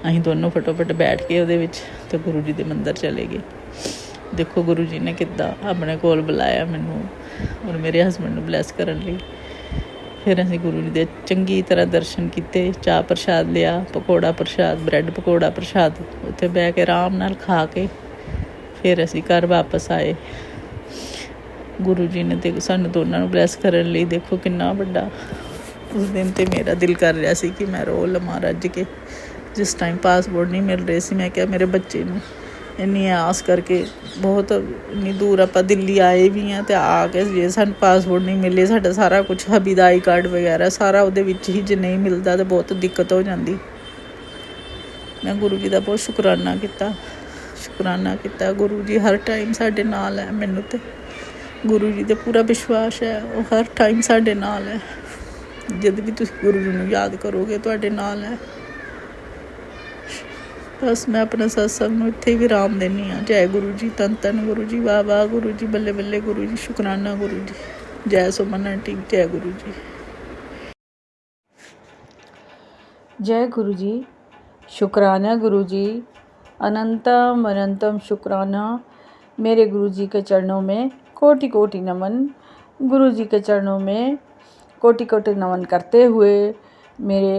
असीं दोनों फटोफट बैठ के उहदे विच ते गुरु जी दे मंदिर चले गए। देखो गुरु जी ने किद्दां अपने कोल बुलाया मैनूं और मेरे हसबैंड नूं ब्लैस करन लई। ਫਿਰ ਅਸੀਂ ਗੁਰੂ ਜੀ ਦੇ ਚੰਗੀ ਤਰ੍ਹਾਂ ਦਰਸ਼ਨ ਕੀਤੇ, ਚਾਹ ਪ੍ਰਸ਼ਾਦ ਲਿਆ, ਪਕੌੜਾ ਪ੍ਰਸ਼ਾਦ, ਬ੍ਰੈਡ ਪਕੌੜਾ ਪ੍ਰਸ਼ਾਦ ਉੱਥੇ ਬਹਿ ਕੇ ਆਰਾਮ ਨਾਲ ਖਾ ਕੇ ਫਿਰ ਅਸੀਂ ਘਰ ਵਾਪਸ ਆਏ। ਗੁਰੂ ਜੀ ਨੇ ਤੇ ਸਾਨੂੰ ਦੋਨਾਂ ਨੂੰ ਬਲੈਸ ਕਰਨ ਲਈ ਦੇਖੋ ਕਿੰਨਾ ਵੱਡਾ, ਉਸ ਦਿਨ ਤੇ ਮੇਰਾ ਦਿਲ ਕਰ ਰਿਹਾ ਸੀ ਕਿ ਮੈਂ ਰੋ ਲਵਾਂ ਰੱਜ ਕੇ। ਜਿਸ ਟਾਈਮ ਪਾਸਪੋਰਟ ਨਹੀਂ ਮਿਲ ਰਹੇ ਸੀ, ਮੈਂ ਕਿਹਾ ਮੇਰੇ ਬੱਚੇ ਨੂੰ ਇੰਨੀ ਆਸ ਕਰਕੇ ਬਹੁਤ ਇੰਨੀ ਦੂਰ ਆਪਾਂ ਦਿੱਲੀ ਆਏ ਵੀ ਹਾਂ, ਅਤੇ ਆ ਕੇ ਜੇ ਸਾਨੂੰ ਪਾਸਪੋਰਟ ਨਹੀਂ ਮਿਲੇ, ਸਾਡਾ ਸਾਰਾ ਕੁਛ ਹਬੀ ਦਾ ਆਈ ਕਾਰਡ ਵਗੈਰਾ ਸਾਰਾ ਉਹਦੇ ਵਿੱਚ ਹੀ, ਜੇ ਨਹੀਂ ਮਿਲਦਾ ਤਾਂ ਬਹੁਤ ਦਿੱਕਤ ਹੋ ਜਾਂਦੀ। ਮੈਂ ਗੁਰੂ ਜੀ ਦਾ ਬਹੁਤ ਸ਼ੁਕਰਾਨਾ ਕੀਤਾ। ਗੁਰੂ ਜੀ ਹਰ ਟਾਈਮ ਸਾਡੇ ਨਾਲ ਹੈ। ਮੈਨੂੰ ਤੇ ਗੁਰੂ ਜੀ 'ਤੇ ਪੂਰਾ ਵਿਸ਼ਵਾਸ ਹੈ, ਉਹ ਹਰ ਟਾਈਮ ਸਾਡੇ ਨਾਲ ਹੈ। ਜਦ ਵੀ ਤੁਸੀਂ ਗੁਰੂ ਜੀ ਨੂੰ ਯਾਦ ਕਰੋਗੇ ਤੁਹਾਡੇ ਨਾਲ ਹੈ। ਬਸ ਮੈਂ ਆਪਣਾ ਸਤਸੰਗ ਨੂੰ ਇੱਥੇ ਹੀ ਵਿਰਾਮ ਦਿੰਦੀ ਹਾਂ। ਜੈ ਗੁਰੂ ਜੀ, ਧੰਨ ਧੰਨ ਗੁਰੂ ਜੀ, ਵਾਹ ਵਾਹ ਗੁਰੂ ਜੀ, ਬੱਲੇ ਬੱਲੇ ਗੁਰੂ ਜੀ, ਸ਼ੁਕਰਾਨਾ ਗੁਰੂ ਜੀ, ਜੈ ਸੁਮਨ ਆਂਟੀ, ਜੈ ਗੁਰੂ ਜੀ। जय गुरु जी, शुक्राना गुरु जी, अनंतम अनंतम शुक्राना। मेरे गुरु जी के चरणों में कोटि कोटि नमन। गुरु जी के चरणों में कोटि कोटि नमन करते हुए मेरे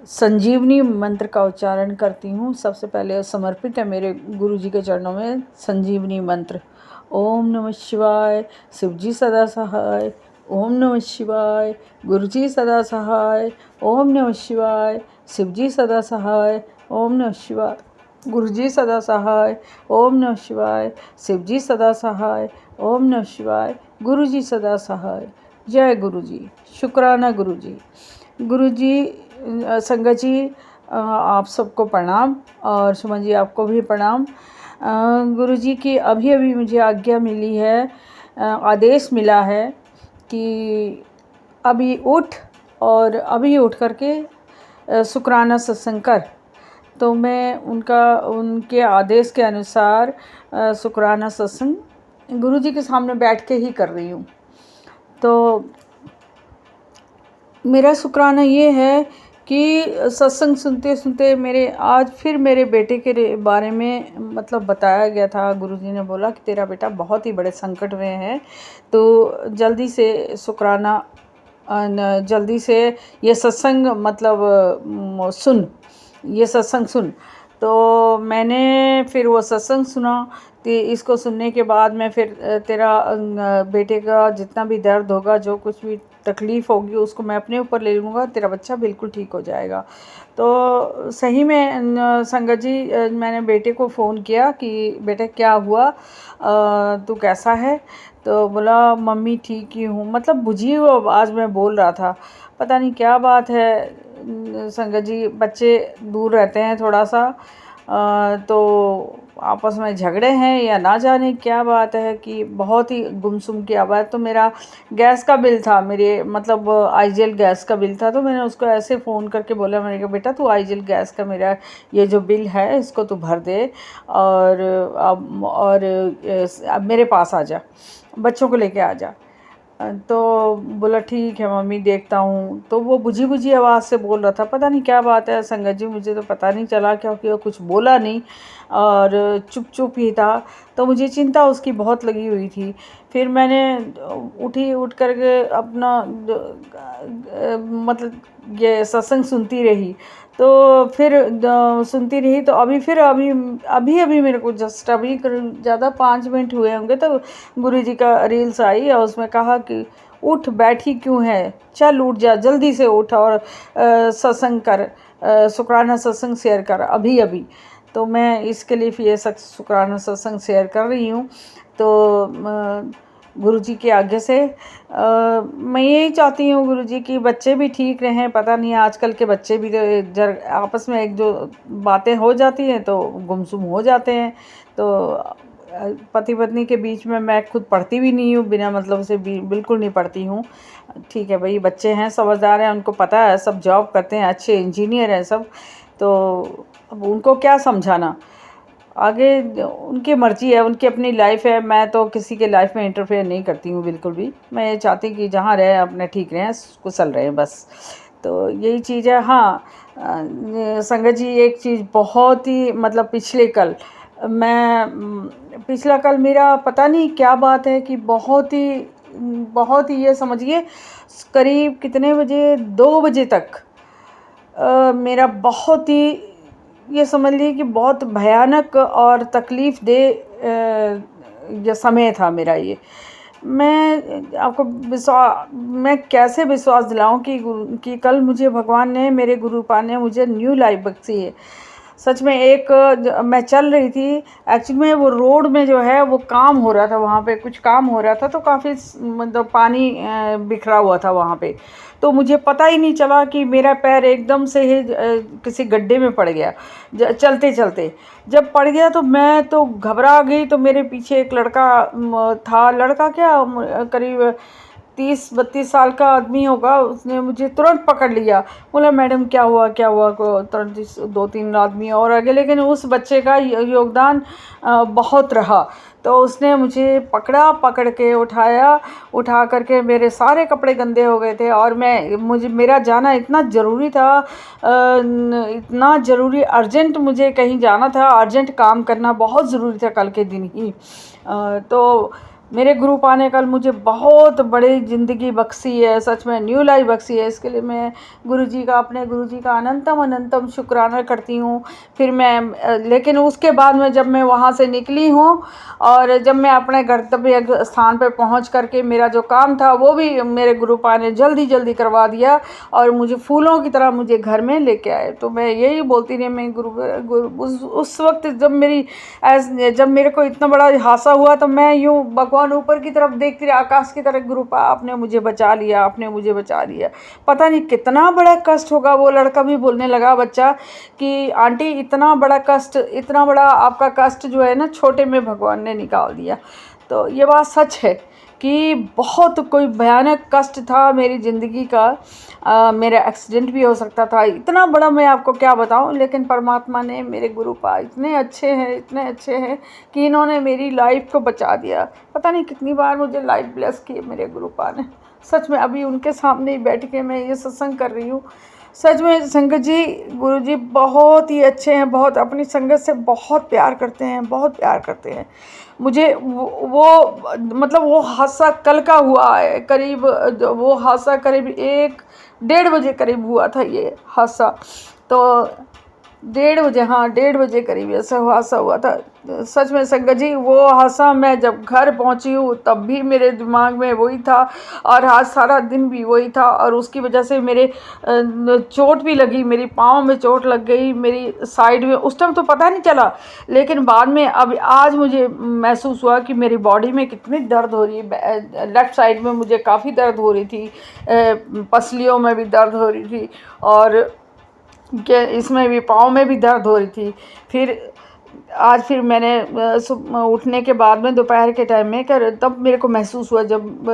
संजीवनी मंत्र का उच्चारण करती हूँ। सबसे पहले समर्पित है मेरे गुरु जी के चरणों में संजीवनी मंत्र। ओम नमः शिवाय, शिवजी सदा सहाय। ओम नमः शिवाय, गुरु जी सदा सहाय। ओम नमः शिवाय, शिवजी सदा सहाय। ओम नमः शिवाय, गुरु जी सदा सहाय। ओम नमः शिवाय, शिवजी सदा सहाय। ओम नमः शिवाय, गुरु जी सदा सहाय। जय गुरु जी, शुक्राना गुरु जी। गुरु जी, संगत जी, आप सबको प्रणाम, और सुमन जी आपको भी प्रणाम। गुरु जी की अभी अभी मुझे आज्ञा मिली है, आदेश मिला है कि अभी उठ, और अभी उठ करके शुक्राना सत्संग कर। तो मैं उनके आदेश के अनुसार शुक्राना सत्संग गुरु जी के सामने बैठ के ही कर रही हूँ। तो मेरा शुक्राना ये है कि सत्संग सुनते सुनते आज फिर मेरे बेटे के बारे में मतलब बताया गया था। गुरुजी ने बोला कि तेरा बेटा बहुत ही बड़े संकट में है, तो जल्दी से शुक्राना, जल्दी से ये सत्संग मतलब ये सत्संग सुन। तो मैंने फिर वो सत्संग सुना। तो इसको सुनने के बाद मैं फिर तेरा बेटे का जितना भी दर्द होगा, जो कुछ भी तकलीफ़ होगी, उसको मैं अपने ऊपर ले लूँगा, तेरा बच्चा बिल्कुल ठीक हो जाएगा। तो सही में संगत जी, मैंने बेटे को फ़ोन किया कि बेटा क्या हुआ, तू कैसा है? तो बोला मम्मी ठीक ही हूँ। मतलब बुझी हुई आवाज़ में बोल रहा था। पता नहीं क्या बात है संगत जी, बच्चे दूर रहते हैं थोड़ा सा, तो आपस में झगड़े हैं या ना जाने क्या बात है कि बहुत ही गुमसुम की आवाज़। तो मेरा गैस का बिल था, मेरे मतलब आईजीएल गैस का बिल था। तो मैंने उसको ऐसे फ़ोन करके बोला, मैंने कहा बेटा तू आईजीएल गैस का मेरा ये जो बिल है इसको तू भर दे, और अब मेरे पास आ जा, बच्चों को लेके आ जा। तो बोला ठीक है मम्मी, देखता हूँ। तो वो बुझी बुझी आवाज़ से बोल रहा था। पता नहीं क्या बात है संगत जी, मुझे तो पता नहीं चला, क्योंकि वो कुछ बोला नहीं और चुप चुप ही था। तो मुझे चिंता उसकी बहुत लगी हुई थी। फिर मैंने उठ करके अपना मतलब ये सत्संग सुनती रही। तो फिर सुनती रही, तो अभी मेरे को जस्ट अभी ज़्यादा 5 मिनट हुए होंगे, तो गुरुजी का रील्स आई और उसमें कहा कि उठ, बैठी क्यों है, चल उठ जा, जल्दी से उठ और सत्संग कर, शुक्राना सत्संग शेयर कर अभी। तो मैं इसके लिए फिर ये शुक्राना सत्संग शेयर कर रही हूँ। तो गुरुजी की आज्ञा से मैं यही चाहती हूँ गुरुजी कि बच्चे भी ठीक रहें। पता नहीं आजकल के बच्चे भी आपस में एक जो बातें हो जाती हैं तो गुमसुम हो जाते हैं। तो पति पत्नी के बीच में मैं खुद पढ़ती भी नहीं हूँ, बिना मतलब से बिल्कुल नहीं पढ़ती हूँ। ठीक है भाई, बच्चे हैं, समझदार हैं, उनको पता है, सब जॉब करते हैं, अच्छे इंजीनियर हैं सब। तो अब उनको क्या समझाना, आगे उनकी मर्ज़ी है, उनकी अपनी लाइफ है। मैं तो किसी के लाइफ में इंटरफेयर नहीं करती हूँ बिल्कुल भी। मैं ये चाहती कि जहाँ रहें अपने ठीक रहें, कुशल रहें बस। तो यही चीज़ है। हाँ संगत जी, एक चीज़ बहुत ही मतलब पिछला कल मेरा पता नहीं क्या बात है कि बहुत ही बहुत ही, ये समझिए करीब कितने बजे, 2 बजे तक मेरा बहुत ही, ये समझ लीजिए कि बहुत भयानक और तकलीफ़ दे ये समय था मेरा ये। मैं आपको मैं कैसे विश्वास दिलाऊं कि कल मुझे भगवान ने, मेरे गुरुपा ने मुझे न्यू लाइफ बख्शी है। सच में एक मैं चल रही थी, एक्चुअली में वो रोड में जो है वो काम हो रहा था, वहाँ पे कुछ काम हो रहा था, तो काफ़ी मतलब पानी बिखरा हुआ था वहाँ पे। तो मुझे पता ही नहीं चला कि मेरा पैर एकदम से ही किसी गड्ढे में पड़ गया चलते चलते। जब पड़ गया तो मैं तो घबरा गई। तो मेरे पीछे एक लड़का था, लड़का क्या करीब 30-32 साल का आदमी होगा। उसने मुझे तुरंत पकड़ लिया, बोला मैडम क्या हुआ क्या हुआ। तुरंत 2-3 आदमी और आगे, लेकिन उस बच्चे का योगदान बहुत रहा। तो उसने मुझे पकड़ा, पकड़ के उठाया, उठा करके मेरे सारे कपड़े गंदे हो गए थे और मेरा जाना इतना ज़रूरी था, इतना ज़रूरी, अर्जेंट मुझे कहीं जाना था, अर्जेंट काम करना बहुत ज़रूरी था कल के दिन ही। तो मेरे गुरुपा ने कल मुझे बहुत बड़ी ज़िंदगी बख्शी है, सच में न्यू लाइफ बख्शी है। इसके लिए मैं अपने गुरुजी का अनंतम अनंतम शुक्राना करती हूँ। फिर लेकिन उसके बाद में जब मैं वहाँ से निकली हूँ और जब मैं अपने गंतव्य स्थान पर पहुँच करके मेरा जो काम था वो भी मेरे गुरुपा ने जल्दी जल्दी करवा दिया और मुझे फूलों की तरह मुझे घर में लेके आए। तो मैं यही बोलती रही, मैं उस वक्त जब मेरे को इतना बड़ा हादसा हुआ तो मैं यूँ भगवान ऊपर की तरफ देखती रही, आकाश की तरफ, गुरुपा आपने मुझे बचा लिया, आपने मुझे बचा लिया। पता नहीं कितना बड़ा कष्ट होगा। वो लड़का भी बोलने लगा, बच्चा, कि आंटी इतना बड़ा कष्ट, इतना बड़ा आपका कष्ट जो है ना, छोटे में भगवान ने निकाल दिया। तो ये बात सच है कि बहुत कोई भयानक कष्ट था मेरी ज़िंदगी का। मेरा एक्सीडेंट भी हो सकता था, इतना बड़ा मैं आपको क्या बताऊं। लेकिन परमात्मा ने, मेरे गुरुपा इतने अच्छे हैं, इतने अच्छे हैं कि इन्होंने मेरी लाइफ को बचा दिया। पता नहीं कितनी बार मुझे लाइफ ब्लेस की मेरे गुरुपा ने। सच में अभी उनके सामने ही बैठ के मैं ये सत्संग कर रही हूँ। सच में संगत जी, गुरुजी बहुत ही अच्छे हैं, बहुत अपनी संगत से बहुत प्यार करते हैं, बहुत प्यार करते हैं। मुझे वो मतलब वो हादसा कल का हुआ है, करीब वो हादसा करीब 1-1:30 बजे करीब हुआ था ये हादसा। तो 1:30 बजे, हाँ 1:30 बजे करीब ऐसा हादसा हुआ था। सच में संगत जी, वो हादसा मैं जब घर पहुंची हूँ तब भी मेरे दिमाग में वही था और आज सारा दिन भी वही था। और उसकी वजह से मेरे चोट भी लगी, मेरी पाँव में चोट लग गई, मेरी साइड में। उस टाइम तो पता नहीं चला, लेकिन बाद में अब आज मुझे महसूस हुआ कि मेरी बॉडी में कितनी दर्द हो रही है। लेफ़्ट साइड में मुझे काफ़ी दर्द हो रही थी, पसलियों में भी दर्द हो रही थी और इसमें भी, पाँव में भी दर्द हो रही थी। फिर मैंने उठने के बाद में दोपहर के टाइम में तब मेरे को महसूस हुआ, जब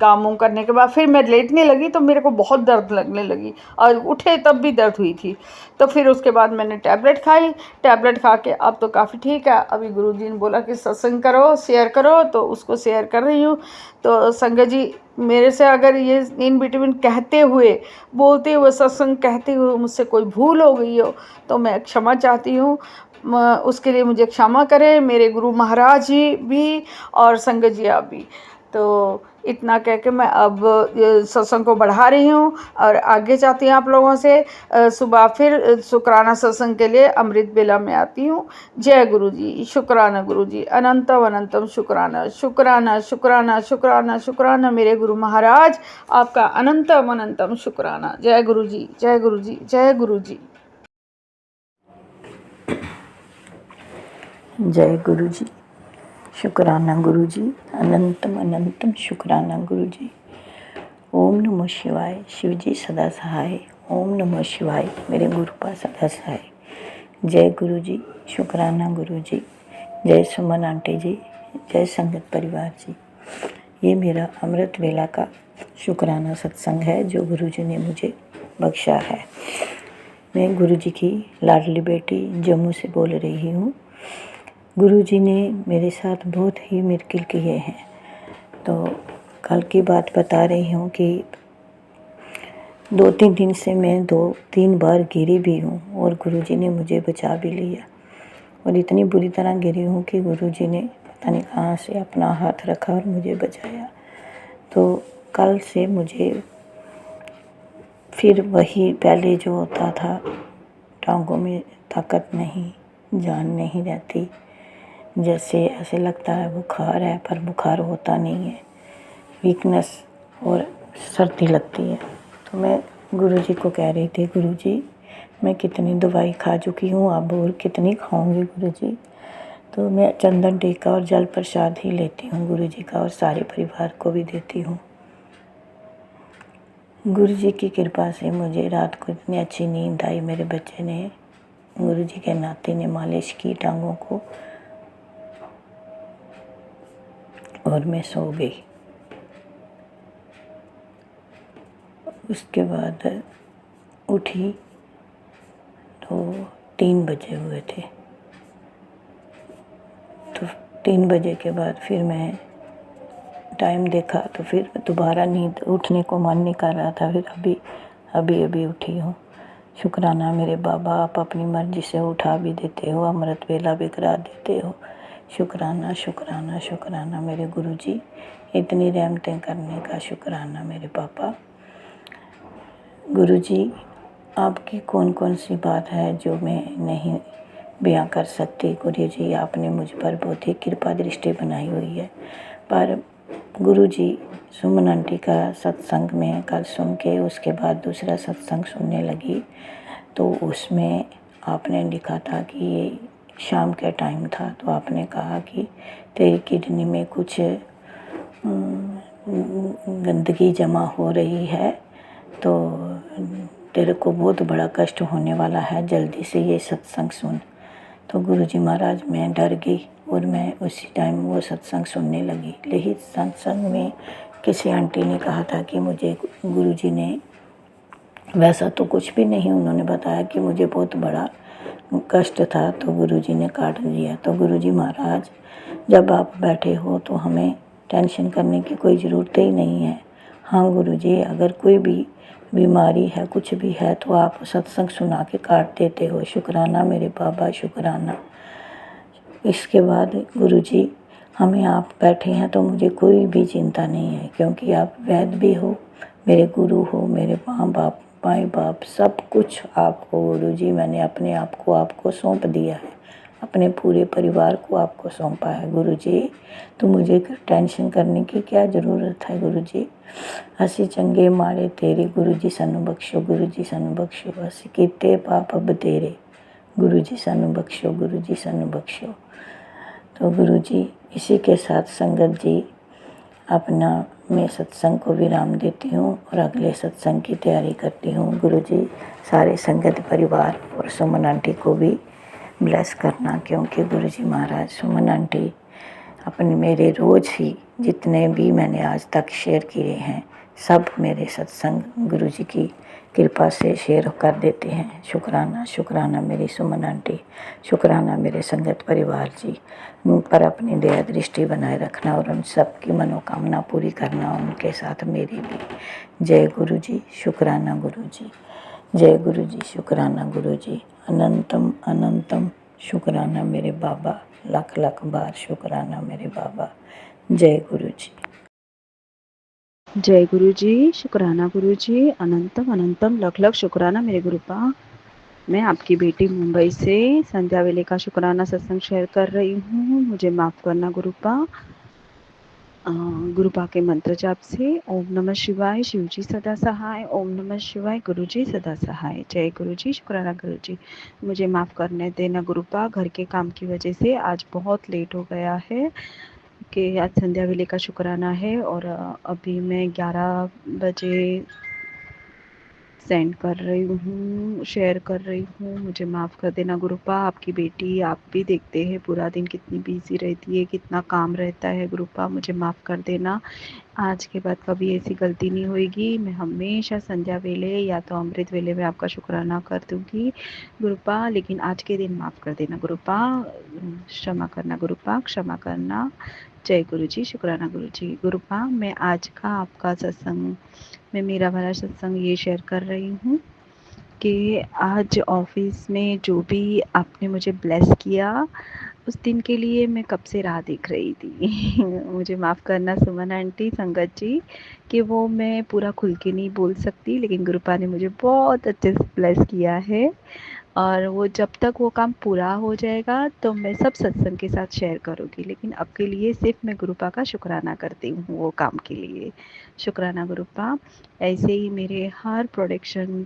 काम वाम करने के बाद फिर मैं लेटने लगी तो मेरे को बहुत दर्द लगने लगी और उठे तब भी दर्द हुई थी। तो फिर उसके बाद मैंने टैबलेट खाई, टैबलेट खा के अब तो काफ़ी ठीक है। अभी गुरुजी ने बोला कि सत्संग करो, शेयर करो, तो उसको शेयर कर रही हूँ। तो संगत जी, मेरे से अगर ये इन बिटवीन कहते हुए, बोलते हुए, सत्संग कहते हुए मुझसे कोई भूल हो गई हो तो मैं क्षमा चाहती हूँ। उसके लिए मुझे क्षमा करें मेरे गुरु महाराज जी भी और संगत जी आप भी। तो इतना कह के मैं अब सत्संग को बढ़ा रही हूँ और आगे जाती हूँ आप लोगों से। सुबह फिर शुक्राना सत्संग के लिए अमृत बेला में आती हूँ। जय गुरु जी, शुक्राना गुरु जी, अनंतम अनंतम शुक्राना, शुक्राना शुक्राना शुक्राना शुक्राना मेरे गुरु महाराज, आपका अनंतम अनंतम शुक्राना। जय गुरु जी, जय गुरु जी, जय गुरु जी। जय गुरु जी, शुक्राना गुरु जी, अनंतम अनंतम शुक्राना गुरु जी। ओम नमः शिवाय, शिव जी सदा सहाय। ओम नमः शिवाय, मेरे गुरुपा सदा सहाय। जय गुरु जी, शुक्राना गुरु जी। जय सुमन आंटी जी, जय संगत परिवार जी। ये मेरा अमृत वेला का शुक्राना सत्संग है जो गुरु जी ने मुझे बख्शा है। मैं गुरु जी की लाडली बेटी जम्मू से बोल रही हूँ। गुरु जी ने मेरे साथ बहुत ही मिराकिल किए हैं। तो कल की बात बता रही हूँ कि 2-3 दिन से मैं 2-3 बार गिरी भी हूँ और गुरु जी ने मुझे बचा भी लिया। और इतनी बुरी तरह गिरी हूँ कि गुरु जी ने पता नहीं कहाँ से अपना हाथ रखा और मुझे बचाया। तो कल से मुझे फिर वही पहले जो होता था, टांगों में ताकत नहीं, जान नहीं रहती, जैसे ऐसे लगता है बुखार है, पर बुखार होता नहीं है, वीकनेस और सर्दी लगती है। तो मैं गुरुजी को कह रही थी, गुरुजी मैं कितनी दवाई खा चुकी हूँ, अब और कितनी खाऊंगी गुरुजी। तो मैं चंदन टीका और जल प्रसाद ही लेती हूँ गुरुजी का, और सारे परिवार को भी देती हूँ। गुरुजी की कृपा से मुझे रात को इतनी अच्छी नींद आई। मेरे बच्चे ने, गुरुजी के नाते ने मालिश की टांगों को, और मैं सो गई। उसके बाद उठी तो 3 बजे हुए थे। तो 3 बजे के बाद फिर मैं टाइम देखा, तो फिर दोबारा नींद, उठने को मन नहीं कर रहा था। फिर अभी उठी हूँ। शुक्राना मेरे बाबा, आप अपनी मर्जी से उठा भी देते हो, अमृत वेला भी करा देते हो। शुक्राना शुक्राना शुक्राना मेरे गुरुजी, इतनी रहमतें करने का शुक्राना मेरे पापा। गुरुजी, आपकी कौन कौन सी बात है जो मैं नहीं बयां कर सकती। गुरुजी, आपने मुझ पर बहुत ही कृपा दृष्टि बनाई हुई है। पर गुरुजी, सुमन आंटी का सत्संग में कल सुन के उसके बाद दूसरा सत्संग सुनने लगी, तो उसमें आपने लिखा था कि ये शाम के टाइम था, तो आपने कहा कि तेरी किडनी में कुछ गंदगी जमा हो रही है, तो तेरे को बहुत बड़ा कष्ट होने वाला है, जल्दी से ये सत्संग सुन। तो गुरुजी महाराज, मैं डर गई और मैं उसी टाइम वो सत्संग सुनने लगी। लेकिन सत्संग में किसी आंटी ने कहा था कि मुझे गुरुजी ने, वैसा तो कुछ भी नहीं, उन्होंने बताया कि मुझे बहुत बड़ा कष्ट था, तो गुरुजी ने काट दिया। तो गुरुजी महाराज, जब आप बैठे हो तो हमें टेंशन करने की कोई ज़रूरत ही नहीं है। हाँ गुरुजी, अगर कोई भी बीमारी है, कुछ भी है, तो आप सत्संग सुना के काट देते हो। शुक्राना मेरे बाबा, शुक्राना। इसके बाद गुरुजी, हमें आप बैठे हैं तो मुझे कोई भी चिंता नहीं है, क्योंकि आप वैद्य भी हो, मेरे गुरु हो, मेरे माँ बाप सब कुछ आप हो गुरुजी। मैंने अपने आप को आपको सौंप दिया है, अपने पूरे परिवार को आपको सौंपा है गुरुजी। तो मुझे टेंशन करने की क्या ज़रूरत है गुरुजी। ਅਸੀਂ ਚੰਗੇ ਮਾੜੇ तेरे गुरुजी सानू बख्शो, गुरुजी सानू बख्शो, ਅਸੀਂ ਕੀਤੇ पाप बतेरे, गुरुजी सानू बख्शो, गुरुजी सानू बख्शो। तो गुरुजी, इसी के साथ संगत जी, अपना मैं सत्संग को विराम देती हूँ और अगले सत्संग की तैयारी करती हूँ। गुरुजी, सारे संगत परिवार और सुमन आंटी को भी ब्लेस करना, क्योंकि गुरुजी महाराज सुमन आंटी अपने मेरे रोज़ ही जितने भी मैंने आज तक शेयर किए हैं, सब मेरे सत्संग गुरुजी की कृपा से शेयर कर देते हैं। शुक्राना शुक्राना मेरी सुमन आंटी, शुक्राना मेरे संगत परिवार जी। उन पर अपनी दया दृष्टि बनाए रखना और उन सब की मनोकामना पूरी करना, उनके साथ मेरी भी। जय गुरुजी, शुक्राना गुरुजी। जय गुरुजी, शुक्राना गुरुजी। अनंतम अनंतम शुक्राना मेरे बाबा, लाख लाख बार शुक्राना मेरे बाबा। जय गुरुजी। जय गुरु जी, शुक्राना गुरु जी, अनंतम अनंतम लख लख शुक्राना मेरे गुरुपा। मैं आपकी बेटी मुंबई से संध्या वेले का शुक्राना सत्संग शेयर कर रही हूँ। मुझे माफ़ करना गुरुपा। गुरुपा के मंत्र जाप से ओम नमः शिवाय, शिवजी सदा सहाय, ओम नमः शिवाय, गुरुजी सदा सहाय। जय गुरुजी, शुक्राना गुरुजी। मुझे माफ़ करने देना गुरुपा, घर के काम की वजह से आज बहुत लेट हो गया है कि आज संध्या वेले का शुक्राना है और अभी मैं 11 बजे सेंड कर रही हूँ, शेयर कर रही हूँ। मुझे माफ़ कर देना गुरुपा। आपकी बेटी, आप भी देखते हैं पूरा दिन कितनी बिजी रहती है, कितना काम रहता है गुरुपा, मुझे माफ़ कर देना। आज के बाद कभी ऐसी गलती नहीं होएगी। मैं हमेशा संध्या वेले या तो अमृत वेले में आपका शुक्राना कर दूँगी गुरुपा, लेकिन आज के दिन माफ़ कर देना गुरुपा, क्षमा करना गुरुपा, क्षमा करना। जय गुरुजी, शुक्राना गुरुजी। गुरुपा, मैं आज का आपका सत्संग, मैं मेरा वाला सत्संग ये शेयर कर रही हूँ कि आज ऑफिस में जो भी आपने मुझे ब्लेस किया, उस दिन के लिए मैं कब से राह देख रही थी। मुझे माफ़ करना सुमन आंटी, संगत जी, कि वो मैं पूरा खुल के नहीं बोल सकती, लेकिन गुरुपा ने मुझे बहुत अच्छे से ब्लेस किया है और वो जब तक वो काम पूरा हो जाएगा तो मैं सब सत्संग के साथ शेयर करूँगी, लेकिन अब के लिए सिर्फ मैं गुरुपा का शुक्राना करती हूँ वो काम के लिए। शुक्राना गुरुपा। ऐसे ही मेरे हर प्रोडक्शन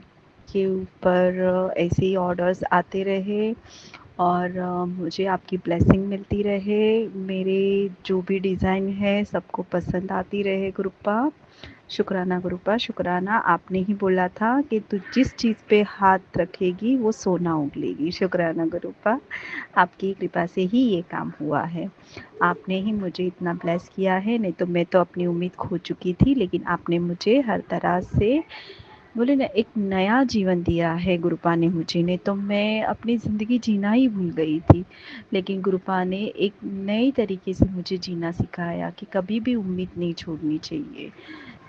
के ऊपर ऐसे ही ऑर्डर्स आते रहे और मुझे आपकी ब्लेसिंग मिलती रहे, मेरे जो भी डिज़ाइन है सबको पसंद आती रहे गुरुपा। शुक्राना गुरुपा, शुक्राना। आपने ही बोला था कि तू जिस चीज़ पे हाथ रखेगी वो सोना उगलेगी। शुक्राना गुरुपा, आपकी कृपा से ही ये काम हुआ है। आपने ही मुझे इतना ब्लेस किया है, नहीं तो मैं तो अपनी उम्मीद खो चुकी थी, लेकिन आपने मुझे हर तरह से बोले ना एक नया जीवन दिया है गुरुपा ने मुझे, नहीं तो मैं अपनी ज़िंदगी जीना ही भूल गई थी, लेकिन गुरुपा ने एक नई तरीके से मुझे जीना सिखाया कि कभी भी उम्मीद नहीं छोड़नी चाहिए,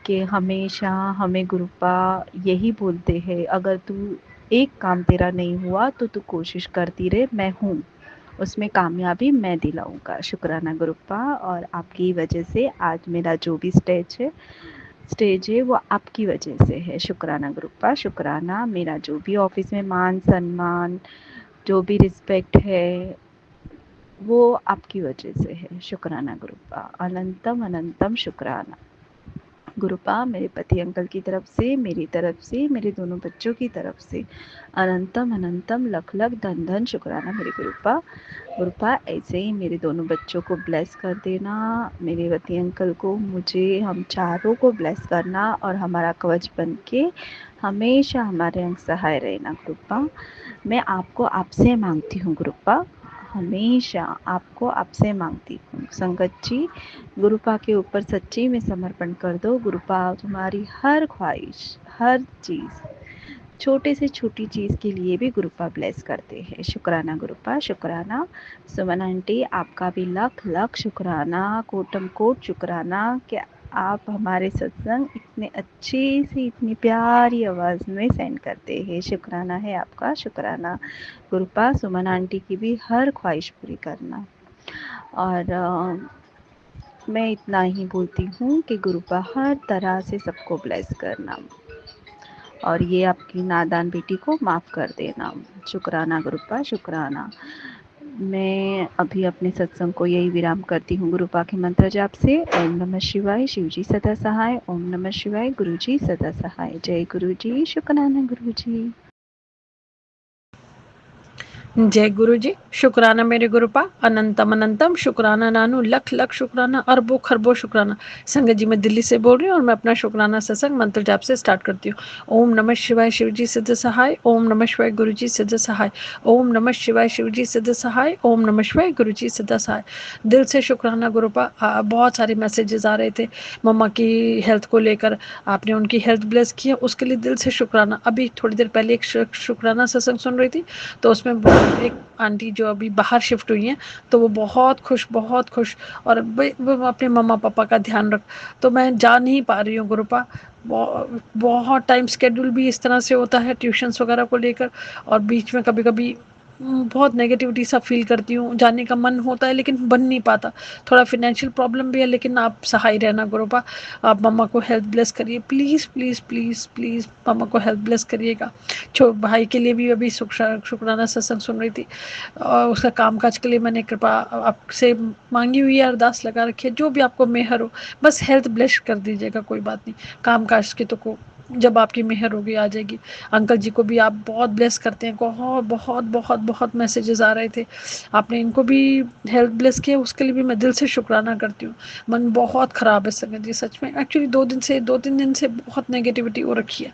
कि हमेशा हमें गुरुपा यही बोलते हैं, अगर तू एक काम तेरा नहीं हुआ तो तू कोशिश करती रहे, मैं हूँ, उसमें कामयाबी मैं दिलाऊंगा। शुक्राना गुरुपा। और आपकी वजह से आज मेरा जो भी स्टेज है वो आपकी वजह से है। शुक्राना गुरुपा, शुक्राना। मेरा जो भी ऑफिस में मान सम्मान, जो भी रिस्पेक्ट है, वो आपकी वजह से है। शुक्राना गुरुपा, अनंतम अनंतम शुक्राना गुरुपा। मेरे पति अंकल की तरफ से, मेरी तरफ से, मेरे दोनों बच्चों की तरफ से अनंतम अनंतम लख लख धन धन शुक्राना मेरे गुरुपा। गुरुपा ऐसे ही मेरे दोनों बच्चों को ब्लेस कर देना, मेरे पति अंकल को, मुझे, हम चारों को ब्लेस करना और हमारा कवच बन के हमेशा हमारे अंग सहाय रहना गुरुपा। मैं आपको आपसे मांगती हूँ गुरुपा, हमेशा आपको आपसे मांगती हूँ। संगत जी, गुरुपा के ऊपर सच्ची में समर्पण कर दो। गुरुपा तुम्हारी हर ख्वाहिश, हर चीज़, छोटे से छोटी चीज़ के लिए भी गुरुपा ब्लेस करते हैं। शुक्राना गुरुपा, शुक्राना। सुमन आंटी, आपका भी लख लख शुक्राना, कोटम कोट शुक्राना कि आप हमारे सत्संग इतने अच्छे से, इतनी प्यारी आवाज़ में सेंड करते हैं। शुक्राना है आपका, शुक्राना गुरुपा। सुमन आंटी की भी हर ख्वाहिश पूरी करना। और मैं इतना ही बोलती हूँ कि गुरुपा हर तरह से सबको ब्लेस करना और ये आपकी नादान बेटी को माफ़ कर देना। शुक्राना गुरुपा, शुक्राना। मैं अभी अपने सत्संग को यही विराम करती हूँ गुरुपा के मंत्र जाप से। ओम नमः शिवाय, शिवजी सदा सहाय। ओम नमः शिवाय, गुरुजी सदा सहाय। जय गुरुजी, शुक्राना गुरुजी। जय गुरु जी। शुक्राना मेरे गुरुपा, अनंतम अनंतम शुक्राना नानू, लख लख शुक्राना, अरबों खरबों शुक्राना। संगत जी, मैं दिल्ली से बोल रही हूँ और मैं अपना शुक्राना सत्संग मंत्र जाप से स्टार्ट करती हूँ। ओम नमः शिवाय, शिवजी सिद्ध सहाय। ओम नमः शिवाय, गुरुजी सिद्ध सहाय। ओम नमः शिवाय, शिवजी सिद्ध सहाय। ओम नमः शिवाय, गुरुजी सिद्ध सहाय। दिल से शुक्राना गुरुपा। बहुत सारे मैसेजेस आ रहे थे मम्मा की हेल्थ को लेकर, आपने उनकी हेल्थ ब्लेस की है, उसके लिए दिल से शुक्राना। अभी थोड़ी देर पहले एक शुक्राना सत्संग सुन रही थी, तो उसमें एक आंटी जो अभी बाहर शिफ्ट हुई हैं, तो वो बहुत खुश, बहुत खुश, और वो अपने मम्मा पापा का ध्यान रख। तो मैं जा नहीं पा रही हूँ गुरुपा, बहुत टाइम स्केड्यूल भी इस तरह से होता है ट्यूशन्स वगैरह को लेकर, और बीच में कभी कभी बहुत नेगेटिविटी सा फील करती हूँ, जाने का मन होता है लेकिन बन नहीं पाता। थोड़ा फाइनेंशियल प्रॉब्लम भी है, लेकिन आप सहाय रहना गुरुपा। आप मम्मा को हेल्थ ब्लेस करिए, प्लीज़ प्लीज़ प्लीज़ प्लीज़ मम्मा को हेल्थ ब्लेस करिएगा। भाई के लिए भी अभी शुक्राना सत्संग सुन रही थी, और उसका कामकाज के लिए मैंने कृपा आपसे मांगी हुई है, अरदास लगा रखी है, जो भी आपको मेहर हो, बस हेल्थ ब्लेस कर दीजिएगा, कोई बात नहीं। कामकाज की तो को जब आपकी मेहर होगी आ जाएगी। अंकल जी को भी आप बहुत ब्लेस करते हैं, बहुत बहुत बहुत बहुत मैसेजेस आ रहे थे, आपने इनको भी हेल्थ ब्लेस किया, उसके लिए भी मैं दिल से शुक्राना करती हूँ। मन बहुत ख़राब है संगत जी, सच में। एक्चुअली 2-3 दिन से बहुत नेगेटिविटी हो रखी है।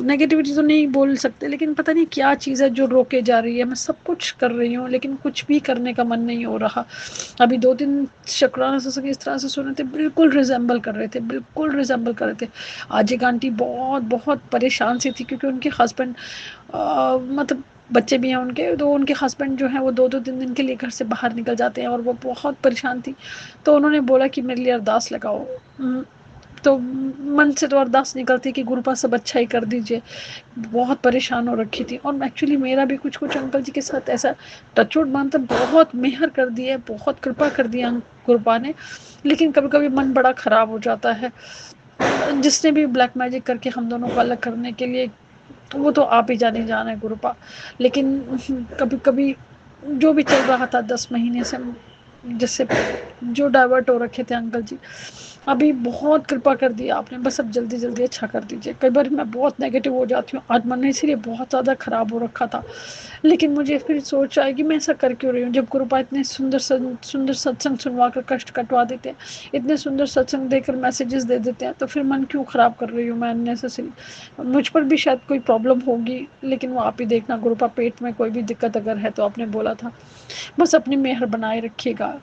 नेगेटिविटी तो नहीं बोल सकते, लेकिन पता नहीं क्या चीज़ है जो रोके जा रही है। मैं सब कुछ कर रही हूँ लेकिन कुछ भी करने का मन नहीं हो रहा। अभी 2 दिन शुक्राना सत्संग इस तरह से सुने थे, बिल्कुल रिजेंबल कर रहे थे, बिल्कुल रिजेंबल कर रहे थे। आज एक आंटी बहुत बहुत परेशान सी थी, क्योंकि उनके हस्बैंड, मतलब बच्चे भी हैं उनके, तो उनके हस्बैंड जो हैं वो 2-2 3 दिन के लिए घर से बाहर निकल जाते हैं, और वो बहुत परेशान थी। तो उन्होंने बोला कि मेरे लिए अरदास लगाओ। तो मन से तो अरदास निकलती कि गुरुपा सब अच्छा ही कर दीजिए। बहुत परेशान हो रखी थी और एक्चुअली मेरा भी कुछ कुछ अंकल जी के साथ ऐसा टचवुड मानता बहुत मेहर कर दी है, बहुत कृपा कर दिया गुरुपा ने, लेकिन कभी कभी मन बड़ा ख़राब हो जाता है। जिसने भी ब्लैक मैजिक करके हम दोनों को अलग करने के लिए, वो तो आप ही जाने जाना है गुरुपा। लेकिन कभी कभी जो भी चल रहा था 10 महीने से, जिससे जो डाइवर्ट हो रखे थे अंकल जी, अभी बहुत कृपा कर दी आपने, बस अब जल्दी जल्दी अच्छा कर दीजिए। कई बार मैं बहुत नेगेटिव हो जाती हूँ, आज मन इसीलिए बहुत ज़्यादा ख़राब हो रखा था, लेकिन मुझे फिर सोच आई कि मैं ऐसा कर क्यों रही हूँ, जब गुरुपा इतने सुंदर सुंदर सत्संग सुनवा कर कष्ट कटवा देते हैं, इतने सुंदर सत्संग देकर मैसेजेस दे देते हैं, तो फिर मन क्यों ख़राब कर रही हूँ मैं अननेसेसरी। मुझ पर भी शायद कोई प्रॉब्लम होगी, लेकिन वो आप ही देखना गुरुपा, पेट में कोई भी दिक्कत अगर है तो आपने बोला था, बस अपनी मेहर बनाए रखिएगा।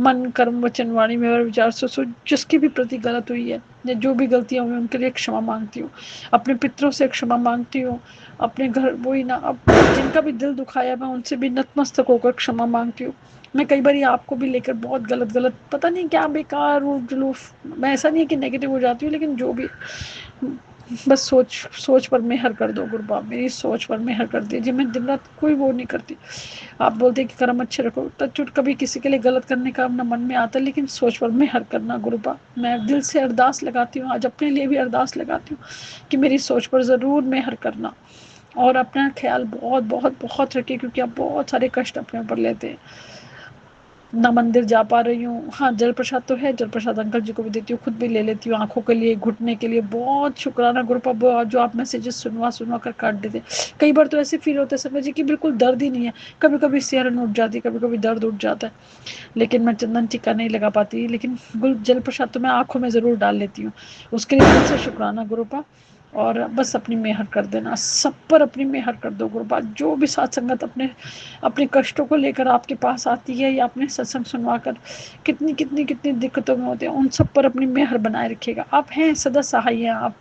मन कर्म वचन वाणी में और विचार से जिसकी भी प्रति गलत हुई है या जो भी गलतियां हुई उनके लिए क्षमा मांगती हूँ, अपने पितरों से क्षमा मांगती हूँ, अपने घर वही ना, अब जिनका भी दिल दुखाया मैं उनसे भी नतमस्तक होकर क्षमा मांगती हूँ। मैं कई बार आपको भी लेकर बहुत गलत गलत पता नहीं क्या बेकार वो जुलूफ, मैं ऐसा नहीं है कि नेगेटिव हो जाती हूँ, लेकिन जो भी बस सोच पर मेहर कर दो गुरुबा, मेरी सोच पर मेहर कर दीजिए। मैं दिन रात कोई वो नहीं करती, आप बोलते कि कर्म अच्छे रखो, टचवुड कभी किसी के लिए गलत करने का अपना मन में आता है, लेकिन सोच पर मेहर करना गुरुबा। मैं दिल से अरदास लगाती हूँ, आज अपने लिए भी अरदास लगाती हूँ कि मेरी सोच पर ज़रूर मेहर करना, और अपना ख्याल बहुत बहुत बहुत रखिए, क्योंकि आप बहुत सारे कष्ट अपने ऊपर लेते हैं। ना मंदिर जा पा रही हूँ, हाँ जल प्रसाद तो है, जल प्रसाद अंकल जी को भी देती हूँ, खुद भी ले लेती हूँ आंखों के लिए, घुटने के लिए। बहुत शुक्राना गुरुपा, जो आप मैसेजेस सुनवा कर काट देते। कई बार तो ऐसे फील होता है संगत जी कि बिल्कुल दर्द ही नहीं है, कभी कभी सिरन उठ जाती, कभी कभी दर्द उठ जाता है, लेकिन मैं चंदन टीका नहीं लगा पाती, लेकिन जल प्रसाद तो मैं आंखों में ज़रूर डाल लेती हूँ। उसके लिए दिल से शुक्राना गुरुपा, और बस अपनी मेहर कर देना, सब पर अपनी मेहर कर दो गुरुपा। जो भी साथ संगत अपने कष्टों को लेकर आपके पास आती है या अपने सत्संग सुनवा कर कितनी कितनी कितनी दिक्कतों में होते हैं, उन सब पर अपनी मेहर बनाए रखिएगा। आप हैं सदा सहाय हैं आप,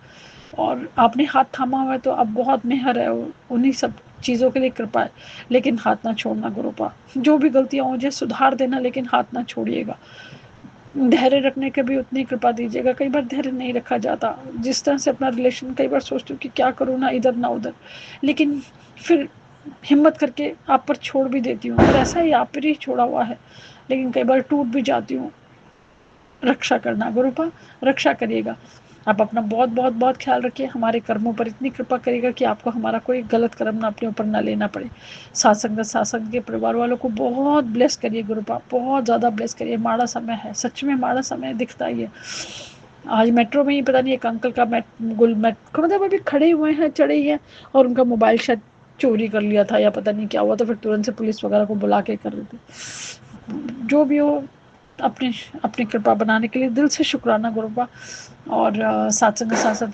और आपने हाथ थामा हुआ है तो अब बहुत मेहर है, उन्हीं सब चीज़ों के लिए कृपा है, लेकिन हाथ ना छोड़ना गुरुपा। जो भी गलतियाँ हो मुझे सुधार देना, लेकिन हाथ ना छोड़िएगा। धैर्य रखने की भी उतनी कृपा दीजिएगा। कई बार धैर्य नहीं रखा जाता, जिस तरह से अपना रिलेशन, कई बार सोचती हूँ कि क्या करूँ, ना इधर ना उधर, लेकिन फिर हिम्मत करके आप पर छोड़ भी देती हूँ, और ऐसा ही आप पर ही छोड़ा हुआ है, लेकिन कई बार टूट भी जाती हूँ। रक्षा करना गुरुपा, रक्षा करिएगा। आप अपना बहुत बहुत बहुत ख्याल रखिए, हमारे कर्मों पर इतनी कृपा करिएगा कि आपको हमारा कोई गलत कर्म ना अपने ऊपर ना लेना पड़े। साथ के परिवार वालों को बहुत ब्लेस करिए गुरुपा, बहुत ज़्यादा ब्लेस करिए। माड़ा समय है, सच में माड़ा समय दिखता ही है। आज मेट्रो में ही पता नहीं एक अंकल का मतलब अभी खड़े हुए हैं, चढ़े ही हैं, और उनका मोबाइल शायद चोरी कर लिया था या पता नहीं क्या हुआ, तो फिर तुरंत से पुलिस वगैरह को बुला के कर रहे थे। जो भी हो, अपने अपनी कृपा बनाने के लिए दिल से शुक्राना गुरुपा, और साथ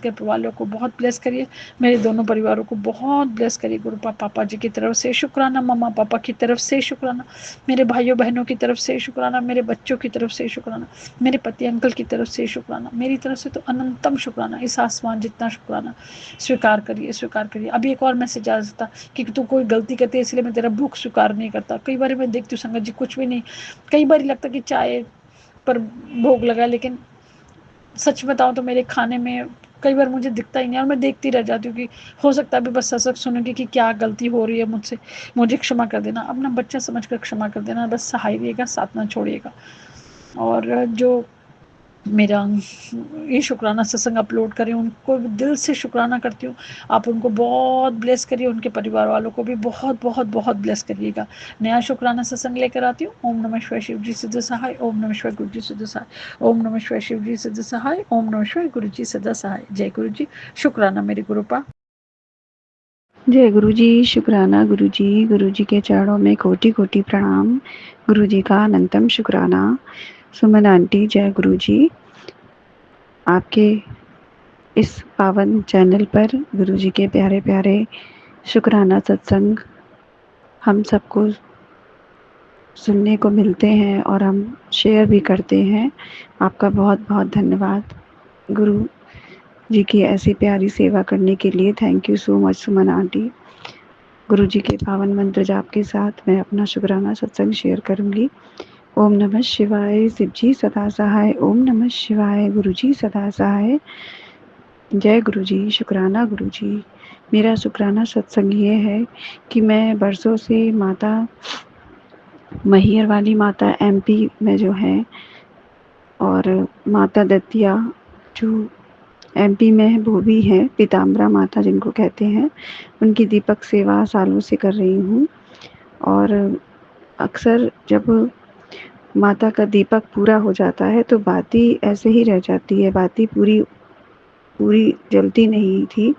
के परिवारों को बहुत ब्लेस करिए, मेरे दोनों परिवारों को बहुत ब्लेस करिए गुरुपा। पापा जी की तरफ से शुक्राना, मम्मा पापा की तरफ से शुक्राना, मेरे भाइयों बहनों की तरफ से शुक्राना, मेरे बच्चों की तरफ से शुक्राना, मेरे पति अंकल की तरफ से शुक्राना, मेरी तरफ से तो अनंतम शुक्राना, इस आसमान जितना शुक्राना स्वीकार करिए, स्वीकार करिए। अभी एक और मैसेज आ जाता कि तू कोई गलती करती है इसलिए मैं तेरा भूख स्वीकार नहीं करता। कई बार मैं देखती हूँ संगत जी, कुछ भी नहीं, कई बार लगता कि चाय पर भोग लगा, लेकिन सच बताऊं तो मेरे खाने में कई बार मुझे दिखता ही नहीं, और मैं देखती रह जाती हूँ कि हो सकता है अभी बस सच सुनूंगी कि क्या गलती हो रही है मुझसे, मुझे क्षमा कर देना, अपना बच्चा समझकर क्षमा कर देना, बस सहायिएगा, साथ ना छोड़िएगा। और जो मेरा ये शुक्राना सत्संग अपलोड करें उनको दिल से शुक्राना करती हूँ। आप उनको बहुत ब्लेस करिए, उनके परिवार वालों को भी बहुत बहुत बहुत ब्लेस करिएगा। नया शुक्राना सत्संग लेकर आती हूँ। ओम नमः शिवाय शिव जी सिद्ध सहाय, ओम नमः शिवाय गुरु जी सिद्ध सहाय, ओम नमः शिवाय शिव जी सिद्ध सहाय, ओम नमः शिवाय गुरु जी सिद्ध सहाय। जय गुरु जी। शुक्राना मेरे गुरुपा। जय गुरु जी। शुक्राना गुरु जी के चरणों में कोटि कोटि प्रणाम। गुरु जी का अनंतम शुक्राना। सुमन आंटी, जय गुरु जी। आपके इस पावन चैनल पर गुरु जी के प्यारे प्यारे शुक्राना सत्संग हम सबको सुनने को मिलते हैं और हम शेयर भी करते हैं। आपका बहुत बहुत धन्यवाद गुरु जी की ऐसी प्यारी सेवा करने के लिए। Thank you so much Suman aunty. गुरु जी के पावन मंत्र जाप के साथ मैं अपना शुक्राना सत्संग शेयर करूंगी। ओम नमः शिवाय। शिवजी सदा सहाय। ओम नमः शिवाय। गुरुजी सदा सहाय। जय गुरुजी। शुक्राना गुरुजी। मेरा शुक्राना सत्संग ये है कि मैं बरसों से माता मैहर वाली माता एमपी में जो है, और माता दतिया जो एमपी में है वो भी है, पीताम्बरा माता जिनको कहते हैं, उनकी दीपक सेवा सालों से कर रही हूँ। और अक्सर जब माता का दीपक पूरा हो जाता है तो बाती ऐसे ही रह जाती है, बाती पूरी पूरी जलती नहीं थी।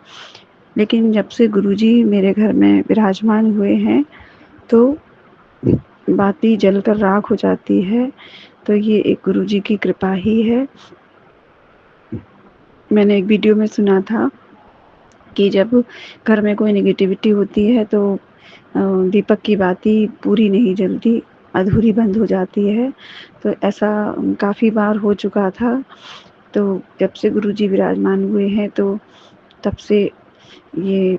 लेकिन जब से गुरुजी मेरे घर में विराजमान हुए हैं तो बाती जलकर राख हो जाती है। तो ये एक गुरुजी की कृपा ही है। मैंने एक वीडियो में सुना था कि जब घर में कोई नेगेटिविटी होती है तो दीपक की बाती पूरी नहीं जलती, अधूरी बंद हो जाती है। तो ऐसा काफ़ी बार हो चुका था। तो जब से गुरुजी विराजमान हुए हैं तो तब से ये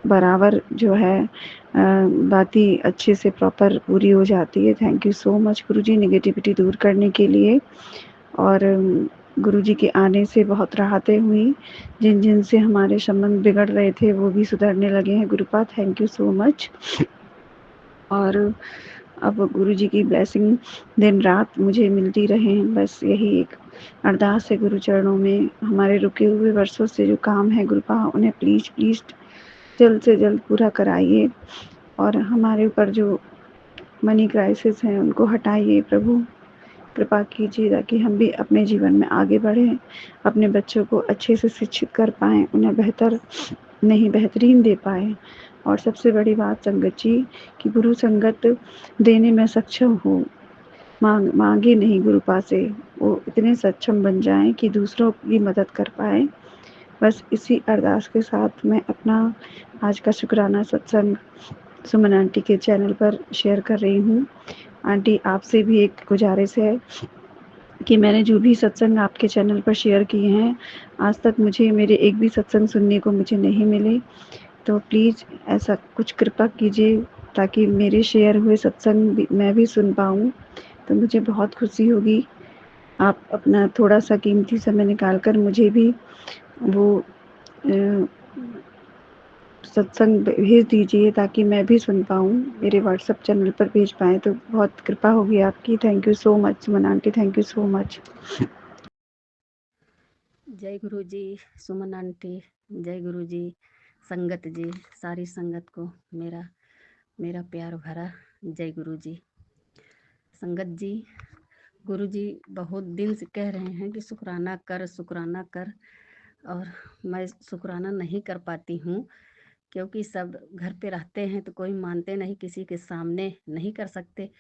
बराबर जो है बाती अच्छे से प्रॉपर पूरी हो जाती है। Thank you so much Guruji negativity दूर करने के लिए। और गुरुजी के आने से बहुत राहतें हुई। जिन जिन से हमारे संबंध बिगड़ रहे थे वो भी सुधरने लगे हैं गुरुपा। Thank you so much. और अब गुरुजी की ब्लेसिंग दिन रात मुझे मिलती रहे, बस यही एक अरदास है गुरु चरणों में। हमारे रुके हुए वर्षों से जो काम है गुरुपा, उन्हें प्लीज़ प्लीज़ जल्द से जल्द पूरा कराइए। और हमारे ऊपर जो मनी क्राइसिस हैं उनको हटाइए प्रभु। कृपा कीजिए ताकि हम भी अपने जीवन में आगे बढ़ें, अपने बच्चों को अच्छे से शिक्षित कर पाएँ, उन्हें बेहतर नहीं बेहतरीन दे पाएँ। और सबसे बड़ी बात संगत जी कि गुरु संगत देने में सक्षम हो, मांगे नहीं गुरुपा से, वो इतने सक्षम बन जाएं कि दूसरों की मदद कर पाएँ। बस इसी अरदास के साथ मैं अपना आज का शुक्राना सत्संग सुमन आंटी के चैनल पर शेयर कर रही हूँ। आंटी आपसे भी एक गुजारिश है कि मैंने जो भी सत्संग आपके चैनल पर शेयर किए हैं, आज तक मुझे मेरे एक भी सत्संग सुनने को मुझे नहीं मिले। तो प्लीज़ ऐसा कुछ कृपा कीजिए ताकि मेरे शेयर हुए सत्संग भी मैं भी सुन पाऊँ, तो मुझे बहुत खुशी होगी। आप अपना थोड़ा सा कीमती समय निकाल कर मुझे भी वो सत्संग भेज दीजिए ताकि मैं भी सुन पाऊँ, मेरे व्हाट्सएप चैनल पर भेज पाएँ तो बहुत कृपा होगी आपकी। Thank you so much Suman aunty. Thank you so much. जय गुरु जी। सुमन आंटी, जय गुरु जी। संगत जी, सारी संगत को मेरा मेरा प्यार भरा जय गुरु जी। संगत जी, गुरु जी बहुत दिन से कह रहे हैं कि शुक्राना कर, शुक्राना कर, और मैं शुक्राना नहीं कर पाती हूँ क्योंकि सब घर पे रहते हैं तो कोई मानते नहीं, किसी के सामने नहीं कर सकते।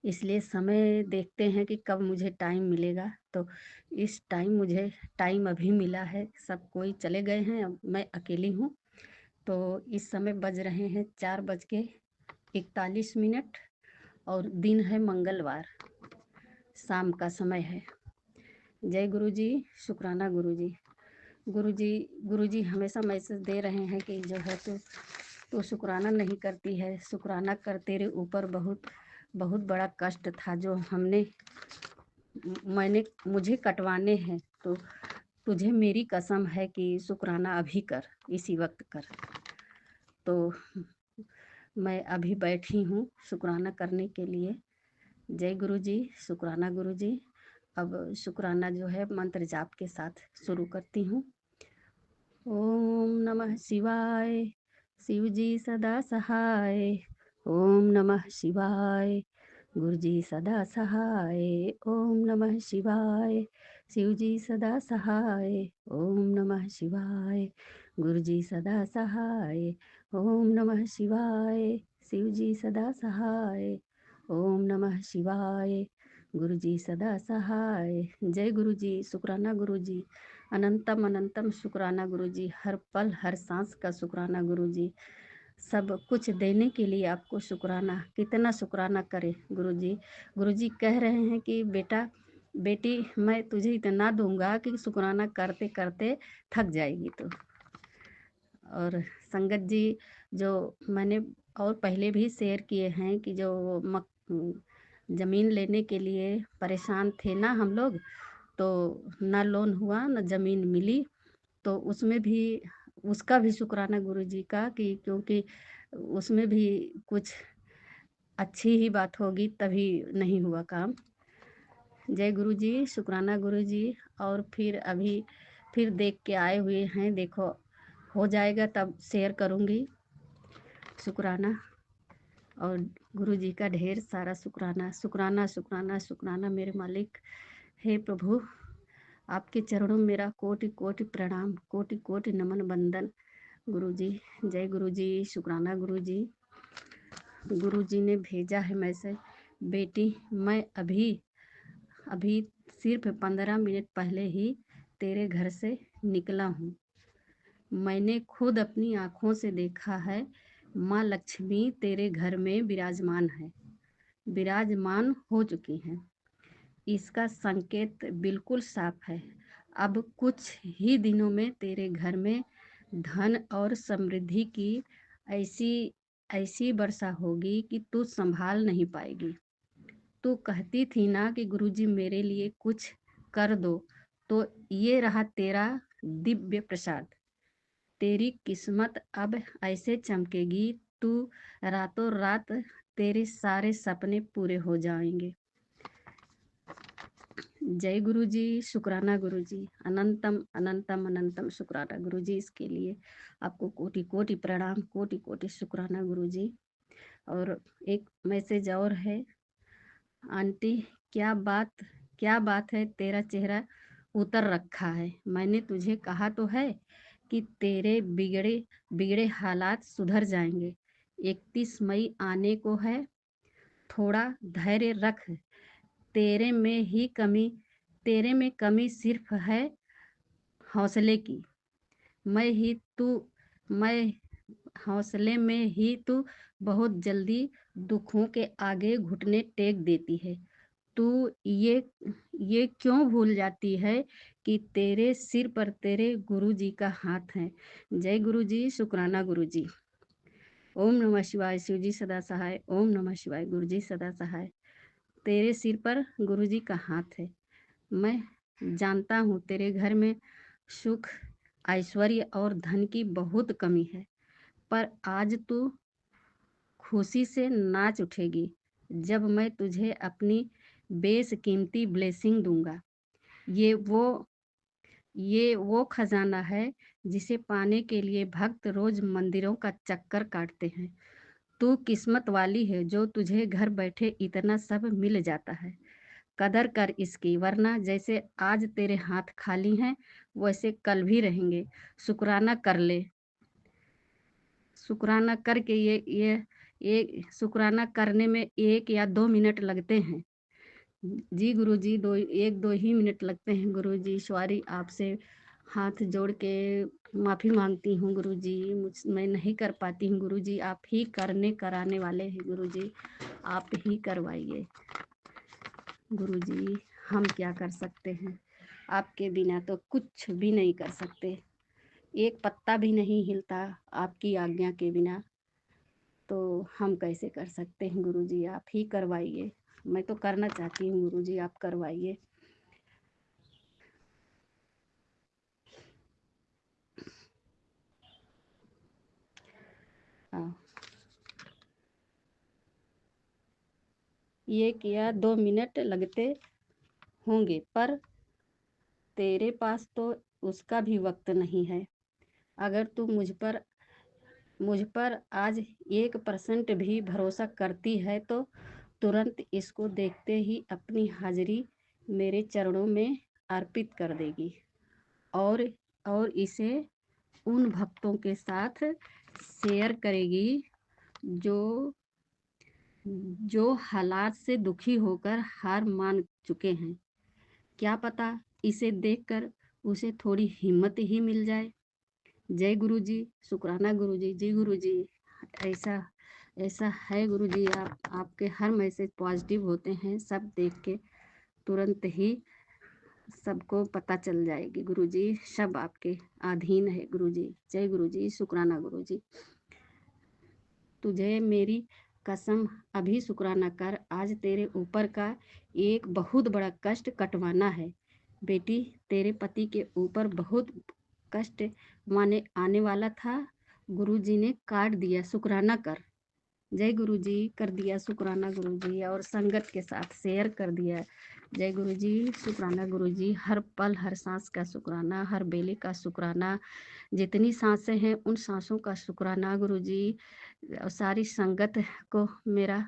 इसलिए समय देखते हैं कि कब मुझे टाइम मिलेगा। तो इस टाइम मुझे टाइम अभी मिला है। सब कोई चले गए हैं, अब मैं अकेली हूँ। तो इस समय बज रहे हैं 4:41 और दिन है मंगलवार, शाम का समय है। जय गुरु जी। शुक्राना गुरु जी। गुरु जी हमेशा मैसेज दे रहे हैं कि जो है तो शुक्राना नहीं करती है, शुक्राना कर, तेरे ऊपर बहुत बहुत बड़ा कष्ट था जो मुझे कटवाने हैं। तो तुझे मेरी कसम है कि शुक्राना अभी कर, इसी वक्त कर। तो मैं अभी बैठी हूँ शुक्राना करने के लिए। जय गुरु जी। शुक्राना गुरु जी। अब शुक्राना जो है मंत्र जाप के साथ शुरू करती हूँ। ओम नमः शिवाय। शिव जी सदा सहाय। ओम नमः शिवाय। गुरु जी सदा सहाय। ओम नमः शिवाय। शिव जी सदा सहाय। ओम नमः शिवाय। गुरु जी सदा सहाय। ओम नमः शिवाय। शिव जी सदा सहाय। ओम नमः शिवाय। गुरु जी सदा सहाय। जय गुरु जी। शुक्राना गुरु जी। अनंतम अनंतम शुक्राना गुरु जी। हर पल हर सांस का शुक्राना गुरु जी। सब कुछ देने के लिए आपको शुक्राना, कितना शुक्राना करे गुरु जी। गुरु जी कह रहे हैं कि बेटी मैं तुझे इतना दूंगा कि शुक्राना करते करते थक जाएगी। तो और संगत जी, जो मैंने और पहले भी शेयर किए हैं कि जो ज़मीन लेने के लिए परेशान थे ना हम लोग, तो ना लोन हुआ ना ज़मीन मिली। तो उसमें भी उसका भी शुक्राना गुरुजी का कि क्योंकि उसमें भी कुछ अच्छी ही बात होगी तभी नहीं हुआ काम। जय गुरुजी, शुक्राना गुरुजी। और फिर अभी फिर देख के आए हुए हैं, देखो हो जाएगा तब शेयर करूँगी शुक्राना। और गुरुजी का ढेर सारा शुक्राना, शुक्राना, शुक्राना, शुक्राना मेरे मालिक। हे प्रभु, आपके चरणों में मेरा कोटि कोटि प्रणाम, कोटि कोटि नमन बंदन। गुरुजी, जय गुरुजी, शुक्राना गुरुजी। गुरुजी ने भेजा है मैसेज, बेटी मैं अभी सिर्फ 15 मिनट पहले ही तेरे घर से निकला हूँ। मैंने खुद अपनी आँखों से देखा है, माँ लक्ष्मी तेरे घर में विराजमान हो चुकी हैं। इसका संकेत बिल्कुल साफ है। अब कुछ ही दिनों में तेरे घर में धन और समृद्धि की ऐसी ऐसी वर्षा होगी कि तू संभाल नहीं पाएगी। तू कहती थी ना कि गुरुजी मेरे लिए कुछ कर दो, तो ये रहा तेरा दिव्य प्रसाद। तेरी किस्मत अब ऐसे चमकेगी, तू रातों रात तेरे सारे सपने पूरे हो जाएंगे। जय गुरुजी, शुक्राना गुरुजी, अनंतम अनंतम अनंतम शुक्राना गुरुजी। इसके लिए आपको कोटि कोटि प्रणाम, कोटि कोटि शुक्राना गुरुजी। और एक मैसेज और है, आंटी क्या बात है, तेरा चेहरा उतर रखा है। मैंने तुझे कहा तो है कि तेरे बिगड़े बिगड़े हालात सुधर जाएंगे। 31 मई आने को है, थोड़ा धैर्य रख। तेरे में कमी सिर्फ है हौसले की। मैं हौसले में ही तू बहुत जल्दी दुखों के आगे घुटने टेक देती है। तू ये क्यों भूल जाती है कि तेरे सिर पर तेरे गुरुजी का हाथ है। जय गुरुजी, शुक्राना गुरुजी। ओम नमः शिवाय, शिवजी सदा सहाय। ओम नमः शिवाय, गुरुजी सदा सहाय। तेरे सिर पर गुरुजी का हाथ है। मैं जानता हूँ तेरे घर में सुख, ऐश्वर्य और धन की बहुत कमी है, पर आज तू खुशी से नाच उठेगी जब मैं तुझे अपनी बेशकीमती ब्लेसिंग दूंगा। ये वो खजाना है जिसे पाने के लिए भक्त रोज मंदिरों का चक्कर काटते हैं। तू किस्मत वाली है जो तुझे घर बैठे इतना सब मिल जाता है। कदर कर इसकी, वरना जैसे आज तेरे हाथ खाली हैं वैसे कल भी रहेंगे। शुक्राना कर ले। शुक्राना करके ये शुक्राना करने में 1 या 2 मिनट लगते हैं। जी गुरुजी, 1-2 ही मिनट लगते हैं गुरुजी। सॉरी, आपसे हाथ जोड़ के माफ़ी मांगती हूँ गुरुजी। मैं नहीं कर पाती हूँ गुरुजी, आप ही कराने वाले हैं गुरुजी, आप ही करवाइए गुरुजी। हम क्या कर सकते हैं, आपके बिना तो कुछ भी नहीं कर सकते। एक पत्ता भी नहीं हिलता आपकी आज्ञा के बिना, तो हम कैसे कर सकते हैं गुरुजी, आप ही करवाइए। मैं तो करना चाहती हूँ गुरुजी, आप करवाइए। हाँ, ये किया 2 मिनट लगते होंगे, पर तेरे पास तो उसका भी वक्त नहीं है। अगर तू मुझ पर आज 1% भी भरोसा करती है तो तुरंत इसको देखते ही अपनी हाजिरी मेरे चरणों में अर्पित कर देगी और इसे उन भक्तों के साथ शेयर करेगी जो हालात से दुखी होकर हार मान चुके हैं। क्या पता इसे देखकर उसे थोड़ी हिम्मत ही मिल जाए। जय गुरुजी, शुक्राना गुरुजी। जी गुरुजी, ऐसा ऐसा है गुरुजी, आपके हर मैसेज पॉजिटिव होते हैं। सब देख के तुरंत ही सबको पता चल जाएगी गुरुजी, सब आपके अधीन है गुरुजी। जय गुरुजी, शुक्राना गुरुजी। तुझे मेरी कसम अभी शुक्राना कर, आज तेरे ऊपर का एक बहुत बड़ा कष्ट कटवाना है। बेटी, तेरे पति के ऊपर बहुत कष्ट आने वाला था, गुरुजी ने काट दिया, शुक्राना कर। जय गुरुजी, कर दिया शुक्राना गुरुजी, और संगत के साथ शेयर कर दिया। जय गुरुजी, शुक्राना गुरुजी, हर पल हर सांस का शुक्राना, हर बेले का शुक्राना, जितनी सांसें हैं उन सांसों का शुक्राना गुरुजी, और सारी संगत को मेरा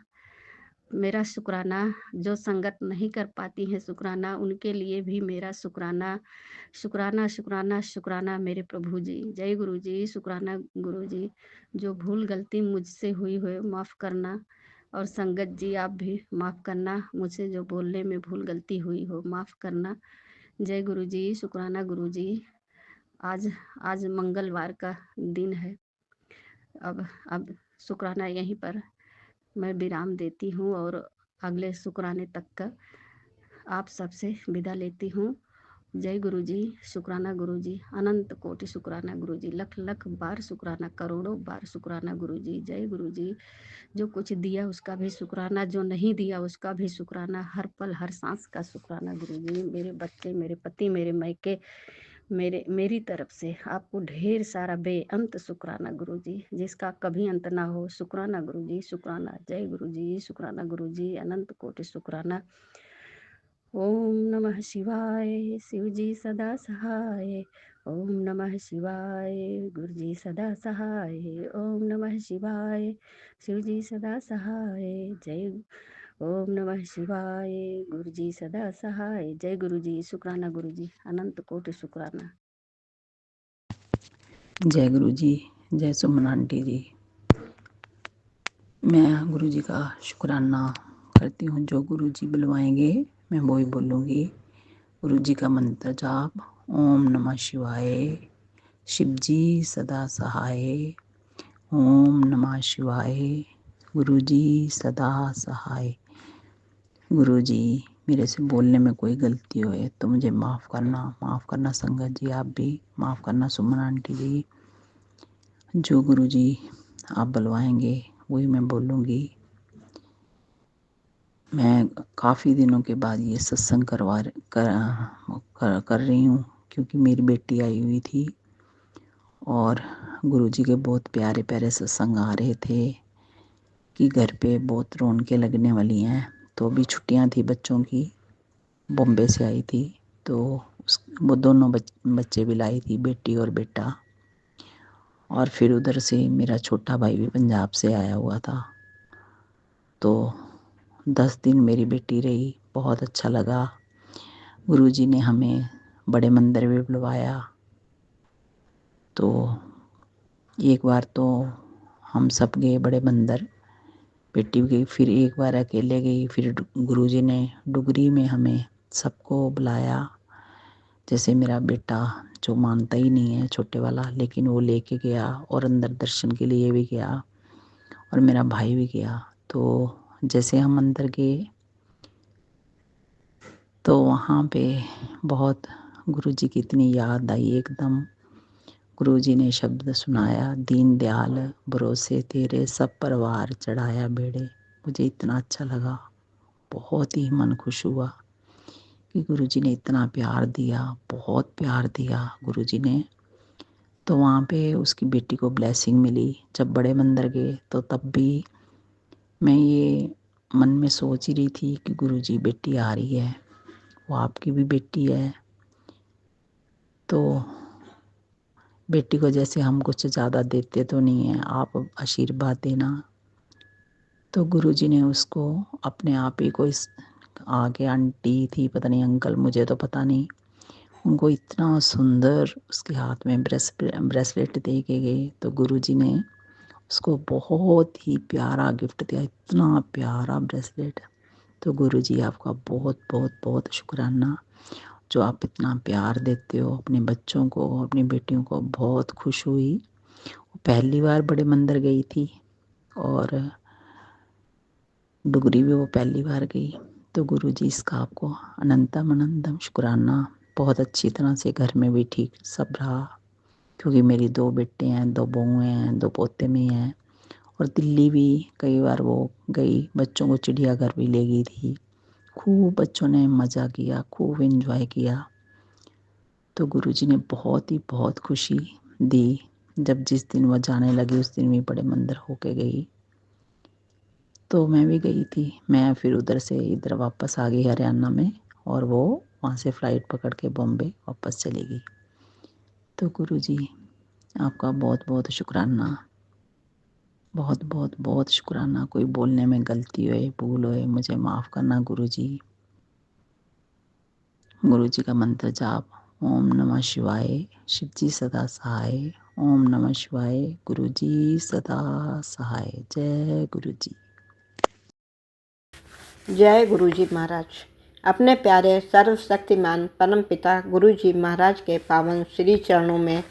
मेरा शुक्राना, जो संगत नहीं कर पाती है शुक्राना, उनके लिए भी मेरा शुक्राना। शुक्राना शुक्राना शुक्राना मेरे प्रभु जी। जय गुरु जी, शुक्राना गुरु जी। जो भूल गलती मुझसे हुई हो माफ़ करना, और संगत जी आप भी माफ़ करना, मुझसे जो बोलने में भूल गलती हुई हो माफ़ करना। जय गुरु जी, शुक्राना गुरु जी। आज आज मंगलवार का दिन है। अब शुक्राना यहीं पर मैं विराम देती हूँ, और अगले शुक्राने तक का आप सबसे विदा लेती हूँ। जय गुरु जी, शुक्राना गुरु जी, अनंत कोटि शुक्राना गुरु जी, लख लख बार शुक्राना, करोड़ों बार शुक्राना गुरु जी। जय गुरु जी, जो कुछ दिया उसका भी शुक्राना, जो नहीं दिया उसका भी शुक्राना, हर पल हर सांस का शुक्राना गुरु जी। मेरे बच्चे, मेरे पति, मेरे मायके, मेरी तरफ से आपको ढेर सारा बेअंत शुक्राना गुरु जी, जिसका कभी अंत ना हो। शुक्राना गुरु जी, शुक्राना। जय गुरु जी, शुक्राना गुरु जी, अनंत कोटि शुक्राना। ओम नमः शिवाय, शिव जी सदा सहाय। ओम नमः शिवाय, गुरु जी सदा सहाय। ओम नमः शिवाय, शिव जी सदा सहाय। जय ओम नमः शिवाय, गुरु जी सदा सहाय। जय गुरु जी, शुक्राना गुरु जी, अनंत कोटि शुक्राना। जय गुरु जी, जय सुमन आंटी जी। मैं गुरु जी का शुक्राना करती हूँ। जो गुरु जी बुलवाएंगे मैं वही बोलूँगी। गुरु जी का मंत्र जाप, ओम नमः शिवाय, शिव जी सदा सहाय। ओम नमः शिवाय, गुरु जी सदा सहाय। गुरु जी, मेरे से बोलने में कोई गलती होए तो मुझे माफ़ करना संगत जी, आप भी माफ़ करना सुमन आंटी जी। जो गुरु जी आप बुलवाएंगे वही मैं बोलूँगी। मैं काफ़ी दिनों के बाद ये सत्संग कर रही हूँ, क्योंकि मेरी बेटी आई हुई थी और गुरु जी के बहुत प्यारे प्यारे सत्संग आ रहे थे कि घर पे बहुत रौनकें लगने वाली हैं। तो अभी छुट्टियाँ थी बच्चों की, बॉम्बे से आई थी, तो वो दोनों बच्चे भी लाई थी, बेटी और बेटा। और फिर उधर से मेरा छोटा भाई भी पंजाब से आया हुआ था। तो 10 दिन मेरी बेटी रही, बहुत अच्छा लगा। गुरुजी ने हमें बड़े मंदिर में बुलवाया। तो एक बार तो हम सब गए बड़े मंदिर, बेटी गई, फिर एक बार अकेले गई। फिर गुरुजी ने डुगरी में हमें सबको बुलाया। जैसे मेरा बेटा जो मानता ही नहीं है, छोटे वाला, लेकिन वो लेके गया और अंदर दर्शन के लिए भी गया, और मेरा भाई भी गया। तो जैसे हम अंदर गए तो वहाँ पे बहुत गुरुजी की इतनी याद आई एकदम। गुरुजी ने शब्द सुनाया, दीन दयाल भरोसे तेरे सब परिवार चढ़ाया बेड़े। मुझे इतना अच्छा लगा, बहुत ही मन खुश हुआ कि गुरुजी ने इतना प्यार दिया, बहुत प्यार दिया गुरुजी ने। तो वहाँ पे उसकी बेटी को ब्लेसिंग मिली। जब बड़े मंदिर गए तो तब भी मैं ये मन में सोच ही रही थी कि गुरुजी बेटी आ रही है, वो आपकी भी बेटी है, तो बेटी को जैसे हम कुछ ज़्यादा देते तो नहीं हैं, आप आशीर्वाद देना। तो गुरुजी ने उसको अपने आप ही कोई आगे आंटी थी, पता नहीं अंकल, मुझे तो पता नहीं, उनको इतना सुंदर उसके हाथ में ब्रेसलेट दे के गए। तो गुरुजी ने उसको बहुत ही प्यारा गिफ्ट दिया, इतना प्यारा ब्रेसलेट। तो गुरुजी आपका बहुत बहुत बहुत शुक्राना, जो आप इतना प्यार देते हो अपने बच्चों को, अपनी बेटियों को। बहुत खुश हुई। वो पहली बार बड़े मंदिर गई थी और डुगरी भी वो पहली बार गई। तो गुरुजी इसका आपको अनंतम अनंतम शुक्राना। बहुत अच्छी तरह से घर में भी ठीक सब रहा, क्योंकि मेरी 2 बेटे हैं, 2 बहुएं हैं, 2 पोते में हैं, और दिल्ली भी कई बार वो गई, बच्चों को चिड़ियाघर भी ले गई थी। खूब बच्चों ने मज़ा किया, खूब एंजॉय किया। तो गुरुजी ने बहुत खुशी दी। जब जिस दिन वह जाने लगी उस दिन भी बड़े मंदिर होके गई। तो मैं भी गई थी। मैं फिर उधर से इधर वापस आ गई हरियाणा में, और वो वहाँ से फ़्लाइट पकड़ के बॉम्बे वापस चली गई। तो गुरुजी आपका बहुत शुक्राना, बहुत शुक्राना। कोई बोलने में गलती होए, भूल होए, मुझे माफ़ करना गुरुजी। गुरुजी का मंत्र जाप, ओम नमः शिवाय, शिवजी सदा सहाय। ओम नमः शिवाय, गुरुजी सदा सहाय। जय गुरुजी। जय गुरुजी महाराज। अपने प्यारे सर्वशक्तिमान परम पिता गुरुजी महाराज के पावन श्री चरणों में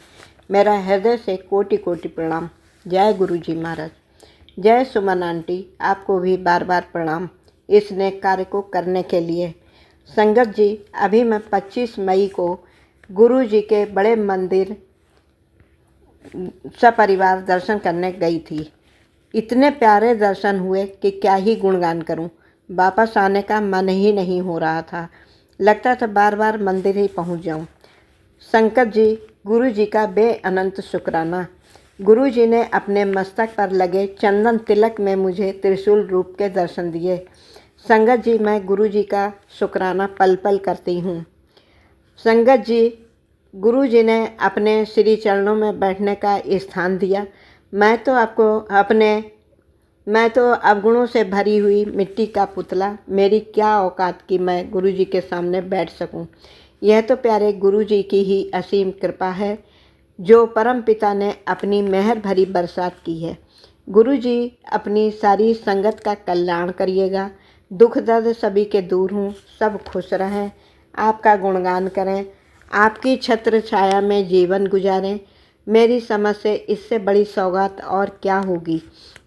मेरा हृदय से कोटि कोटि प्रणाम। जय गुरुजी महाराज। जय सुमन आंटी, आपको भी बार बार प्रणाम इस नेक कार्य को करने के लिए। संगत जी, अभी मैं 25 मई को गुरुजी के बड़े मंदिर सपरिवार दर्शन करने गई थी। इतने प्यारे दर्शन हुए कि क्या ही गुणगान करूं। वापस आने का मन ही नहीं हो रहा था। लगता था बार बार मंदिर ही पहुंच जाऊं। संकट जी, गुरु जी का बेअनंत शुक्राना। गुरु जी ने अपने मस्तक पर लगे चंदन तिलक में मुझे त्रिशूल रूप के दर्शन दिए। संगत जी, मैं गुरु जी का शुक्राना पल पल करती हूँ। संगत जी, गुरु जी ने अपने श्री चरणों में बैठने का स्थान दिया। मैं तो अवगुणों से भरी हुई मिट्टी का पुतला, मेरी क्या औकात कि मैं गुरु जी के सामने बैठ सकूं। यह तो प्यारे गुरु जी की ही असीम कृपा है, जो परम पिता ने अपनी मेहर भरी बरसात की है। गुरु जी अपनी सारी संगत का कल्याण करिएगा। दुख दर्द सभी के दूर हों, सब खुश रहें, आपका गुणगान करें, आपकी छत्र छाया में जीवन गुजारें। मेरी समझ से इससे बड़ी सौगात और क्या होगी,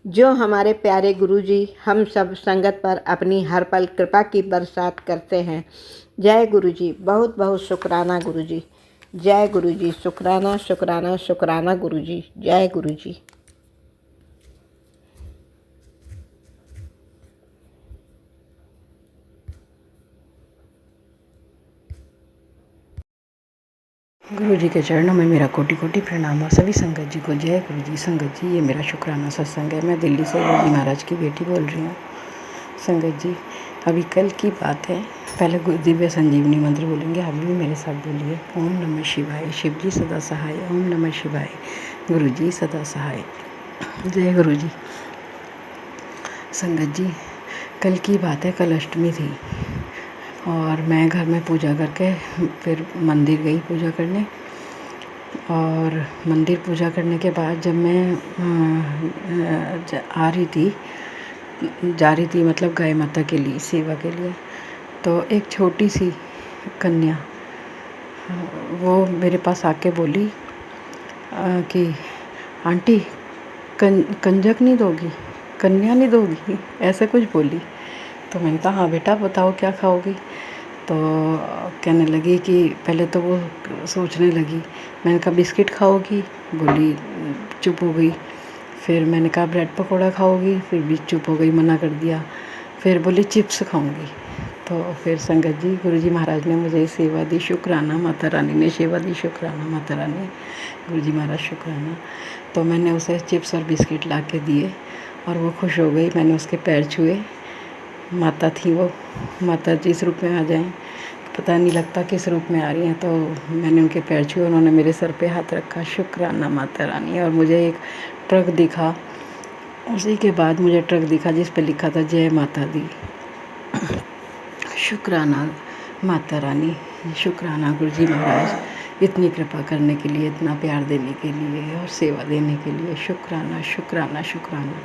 जो हमारे प्यारे गुरुजी हम सब संगत पर अपनी हर पल कृपा की बरसात करते हैं। जय गुरुजी, बहुत बहुत शुक्राना गुरुजी। जय गुरुजी, शुक्राना शुक्राना शुक्राना गुरुजी। जय गुरुजी। गुरु जी के चरणों में मेरा कोटि कोटि प्रणाम और सभी संगत जी को जय गुरु जी। संगत जी, ये मेरा शुक्राना सत्संग है। मैं दिल्ली से गुरु जी महाराज की बेटी बोल रही हूँ। संगत जी, अभी कल की बात है। पहले दिव्य संजीवनी मंत्र बोलेंगे, आप भी मेरे साथ बोलिए। ओम नमः शिवाय, शिव जी सदा सहाय। ओम नमः शिवाय, गुरु जी सदा सहाय। जय गुरु जी। संगत जी, कल की बात है, कल अष्टमी थी और मैं घर में पूजा करके फिर मंदिर गई पूजा करने। और मंदिर पूजा करने के बाद जब मैं जा रही थी मतलब गाय माता के लिए सेवा के लिए, तो एक छोटी सी कन्या वो मेरे पास आके बोली कि आंटी कंजक नहीं दोगी, कन्या नहीं दोगी, ऐसे कुछ बोली। तो मैंने कहा हाँ बेटा बताओ क्या खाओगी। तो कहने लगी कि पहले तो वो सोचने लगी। मैंने कहा बिस्किट खाओगी, बोली चुप हो गई। फिर मैंने कहा ब्रेड पकौड़ा खाओगी, फिर भी चुप हो गई, मना कर दिया। फिर बोली चिप्स खाऊंगी। तो फिर संगत जी, गुरुजी महाराज ने मुझे सेवा दी, शुक्राना माता रानी ने सेवा दी, शुक्राना माता रानी, गुरुजी महाराज शुक्राना। तो मैंने उसे चिप्स और बिस्किट ला के दिए और वो खुश हो गई। मैंने उसके पैर छुए, माता थी वो। माता जिस रूप में आ जाएं पता नहीं लगता किस रूप में आ रही हैं। तो मैंने उनके पैर छुए, उन्होंने मेरे सर पे हाथ रखा, शुक्राना माता रानी। और मुझे एक ट्रक दिखा, उसी के बाद मुझे ट्रक दिखा जिस पे लिखा था जय माता दी। शुक्राना माता रानी, शुक्राना गुरुजी महाराज, इतनी कृपा करने के लिए, इतना प्यार देने के लिए और सेवा देने के लिए। शुक्राना शुक्राना शुक्राना।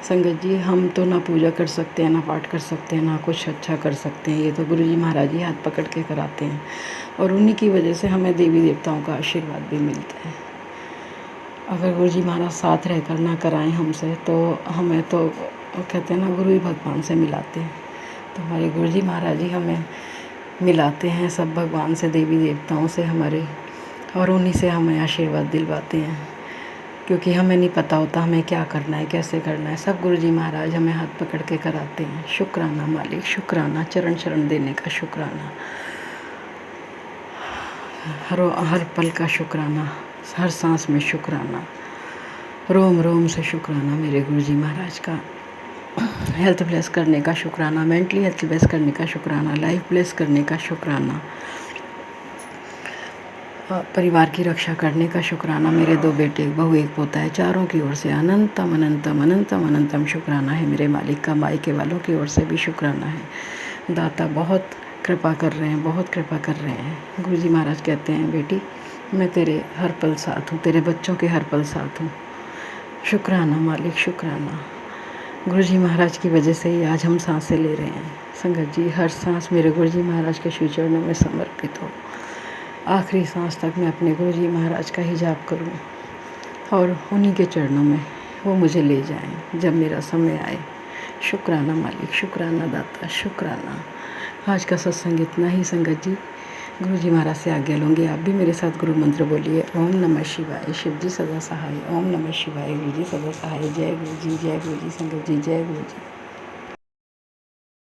संगत जी, हम तो ना पूजा कर सकते हैं, ना पाठ कर सकते हैं, ना कुछ अच्छा कर सकते हैं। ये तो गुरुजी महाराज ही हाथ पकड़ के कराते हैं और उन्हीं की वजह से हमें देवी देवताओं का आशीर्वाद भी मिलता है। अगर गुरुजी महाराज साथ रहकर ना कराएं हमसे तो हमें तो कहते हैं ना, गुरु ही भगवान से मिलाते हैं। तो हमारे गुरुजी महाराज ही हमें मिलाते हैं सब भगवान से, देवी देवताओं से हमारे, और उन्हीं से हमें आशीर्वाद दिलवाते हैं। क्योंकि हमें नहीं पता होता हमें क्या करना है, कैसे करना है। सब गुरुजी महाराज हमें हाथ पकड़ के कराते हैं। शुक्राना मालिक, शुक्राना, चरण शरण देने का शुक्राना, हर पल का शुक्राना, हर सांस में शुक्राना, रोम रोम से शुक्राना मेरे गुरुजी महाराज का। हेल्थ ब्लेस करने का शुक्राना, मेंटली हेल्थ ब्लेस करने का शुक्राना, लाइफ ब्लेस करने का शुक्राना, परिवार की रक्षा करने का शुक्राना। मेरे 2 बेटे, एक बहू, एक पोता है, चारों की ओर से अनंतम अनंतम अनंतम अनंतम शुक्राना है मेरे मालिक का। मायके वालों की ओर से भी शुक्राना है। दाता बहुत कृपा कर रहे हैं, बहुत कृपा कर रहे हैं। गुरुजी महाराज कहते हैं, बेटी मैं तेरे हर पल साथ हूँ, तेरे बच्चों के हर पल साथ हूँ। शुक्राना मालिक, शुक्राना। गुरुजी महाराज की वजह से ही आज हम सांसें ले रहे हैं। संगत जी, हर सांस मेरे गुरुजी महाराज के श्री चरणों में समर्पित हो। आखिरी सांस तक मैं अपने गुरुजी महाराज का ही जाप करूं और उन्हीं के चरणों में वो मुझे ले जाएं जब मेरा समय आए। शुक्राना मालिक, शुक्राना दाता, शुक्राना। आज का सत्संग इतना ही संगत जी। गुरुजी महाराज से आज्ञा लूँगी। आप भी मेरे साथ गुरु मंत्र बोलिए। ओम नमः शिवाय, शिव जी सदा सहाय। ओम नमः शिवाय, गुरु जी सदा सहाय। जय गुरु जी, जय गुरु जी। संगत जी, जय गुरु जी।